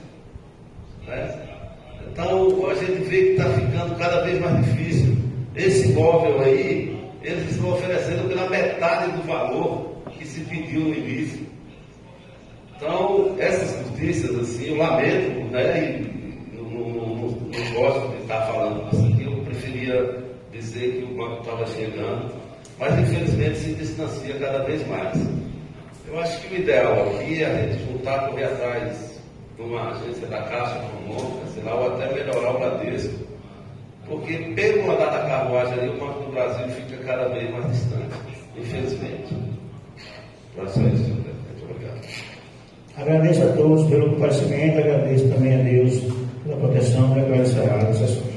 [SPEAKER 2] Então, a gente vê que está ficando cada vez mais difícil. Esse imóvel aí, eles estão oferecendo pela metade do valor que se pediu no início. Então, essas notícias, assim, eu lamento, e não gosto de estar falando isso aqui, eu preferia dizer que o banco estava chegando, mas infelizmente se distancia cada vez mais. Eu acho que o ideal aqui é a gente juntar, correr atrás de uma agência da Caixa Econômica, sei lá, ou até melhorar o Bradesco, porque pelo andar da carruagem ali, o Banco do Brasil fica cada vez mais distante, infelizmente. Só isso, senhor presidente. Obrigado.
[SPEAKER 1] Agradeço a todos pelo comparecimento, agradeço também a Deus pela proteção e a encerrada a sessão.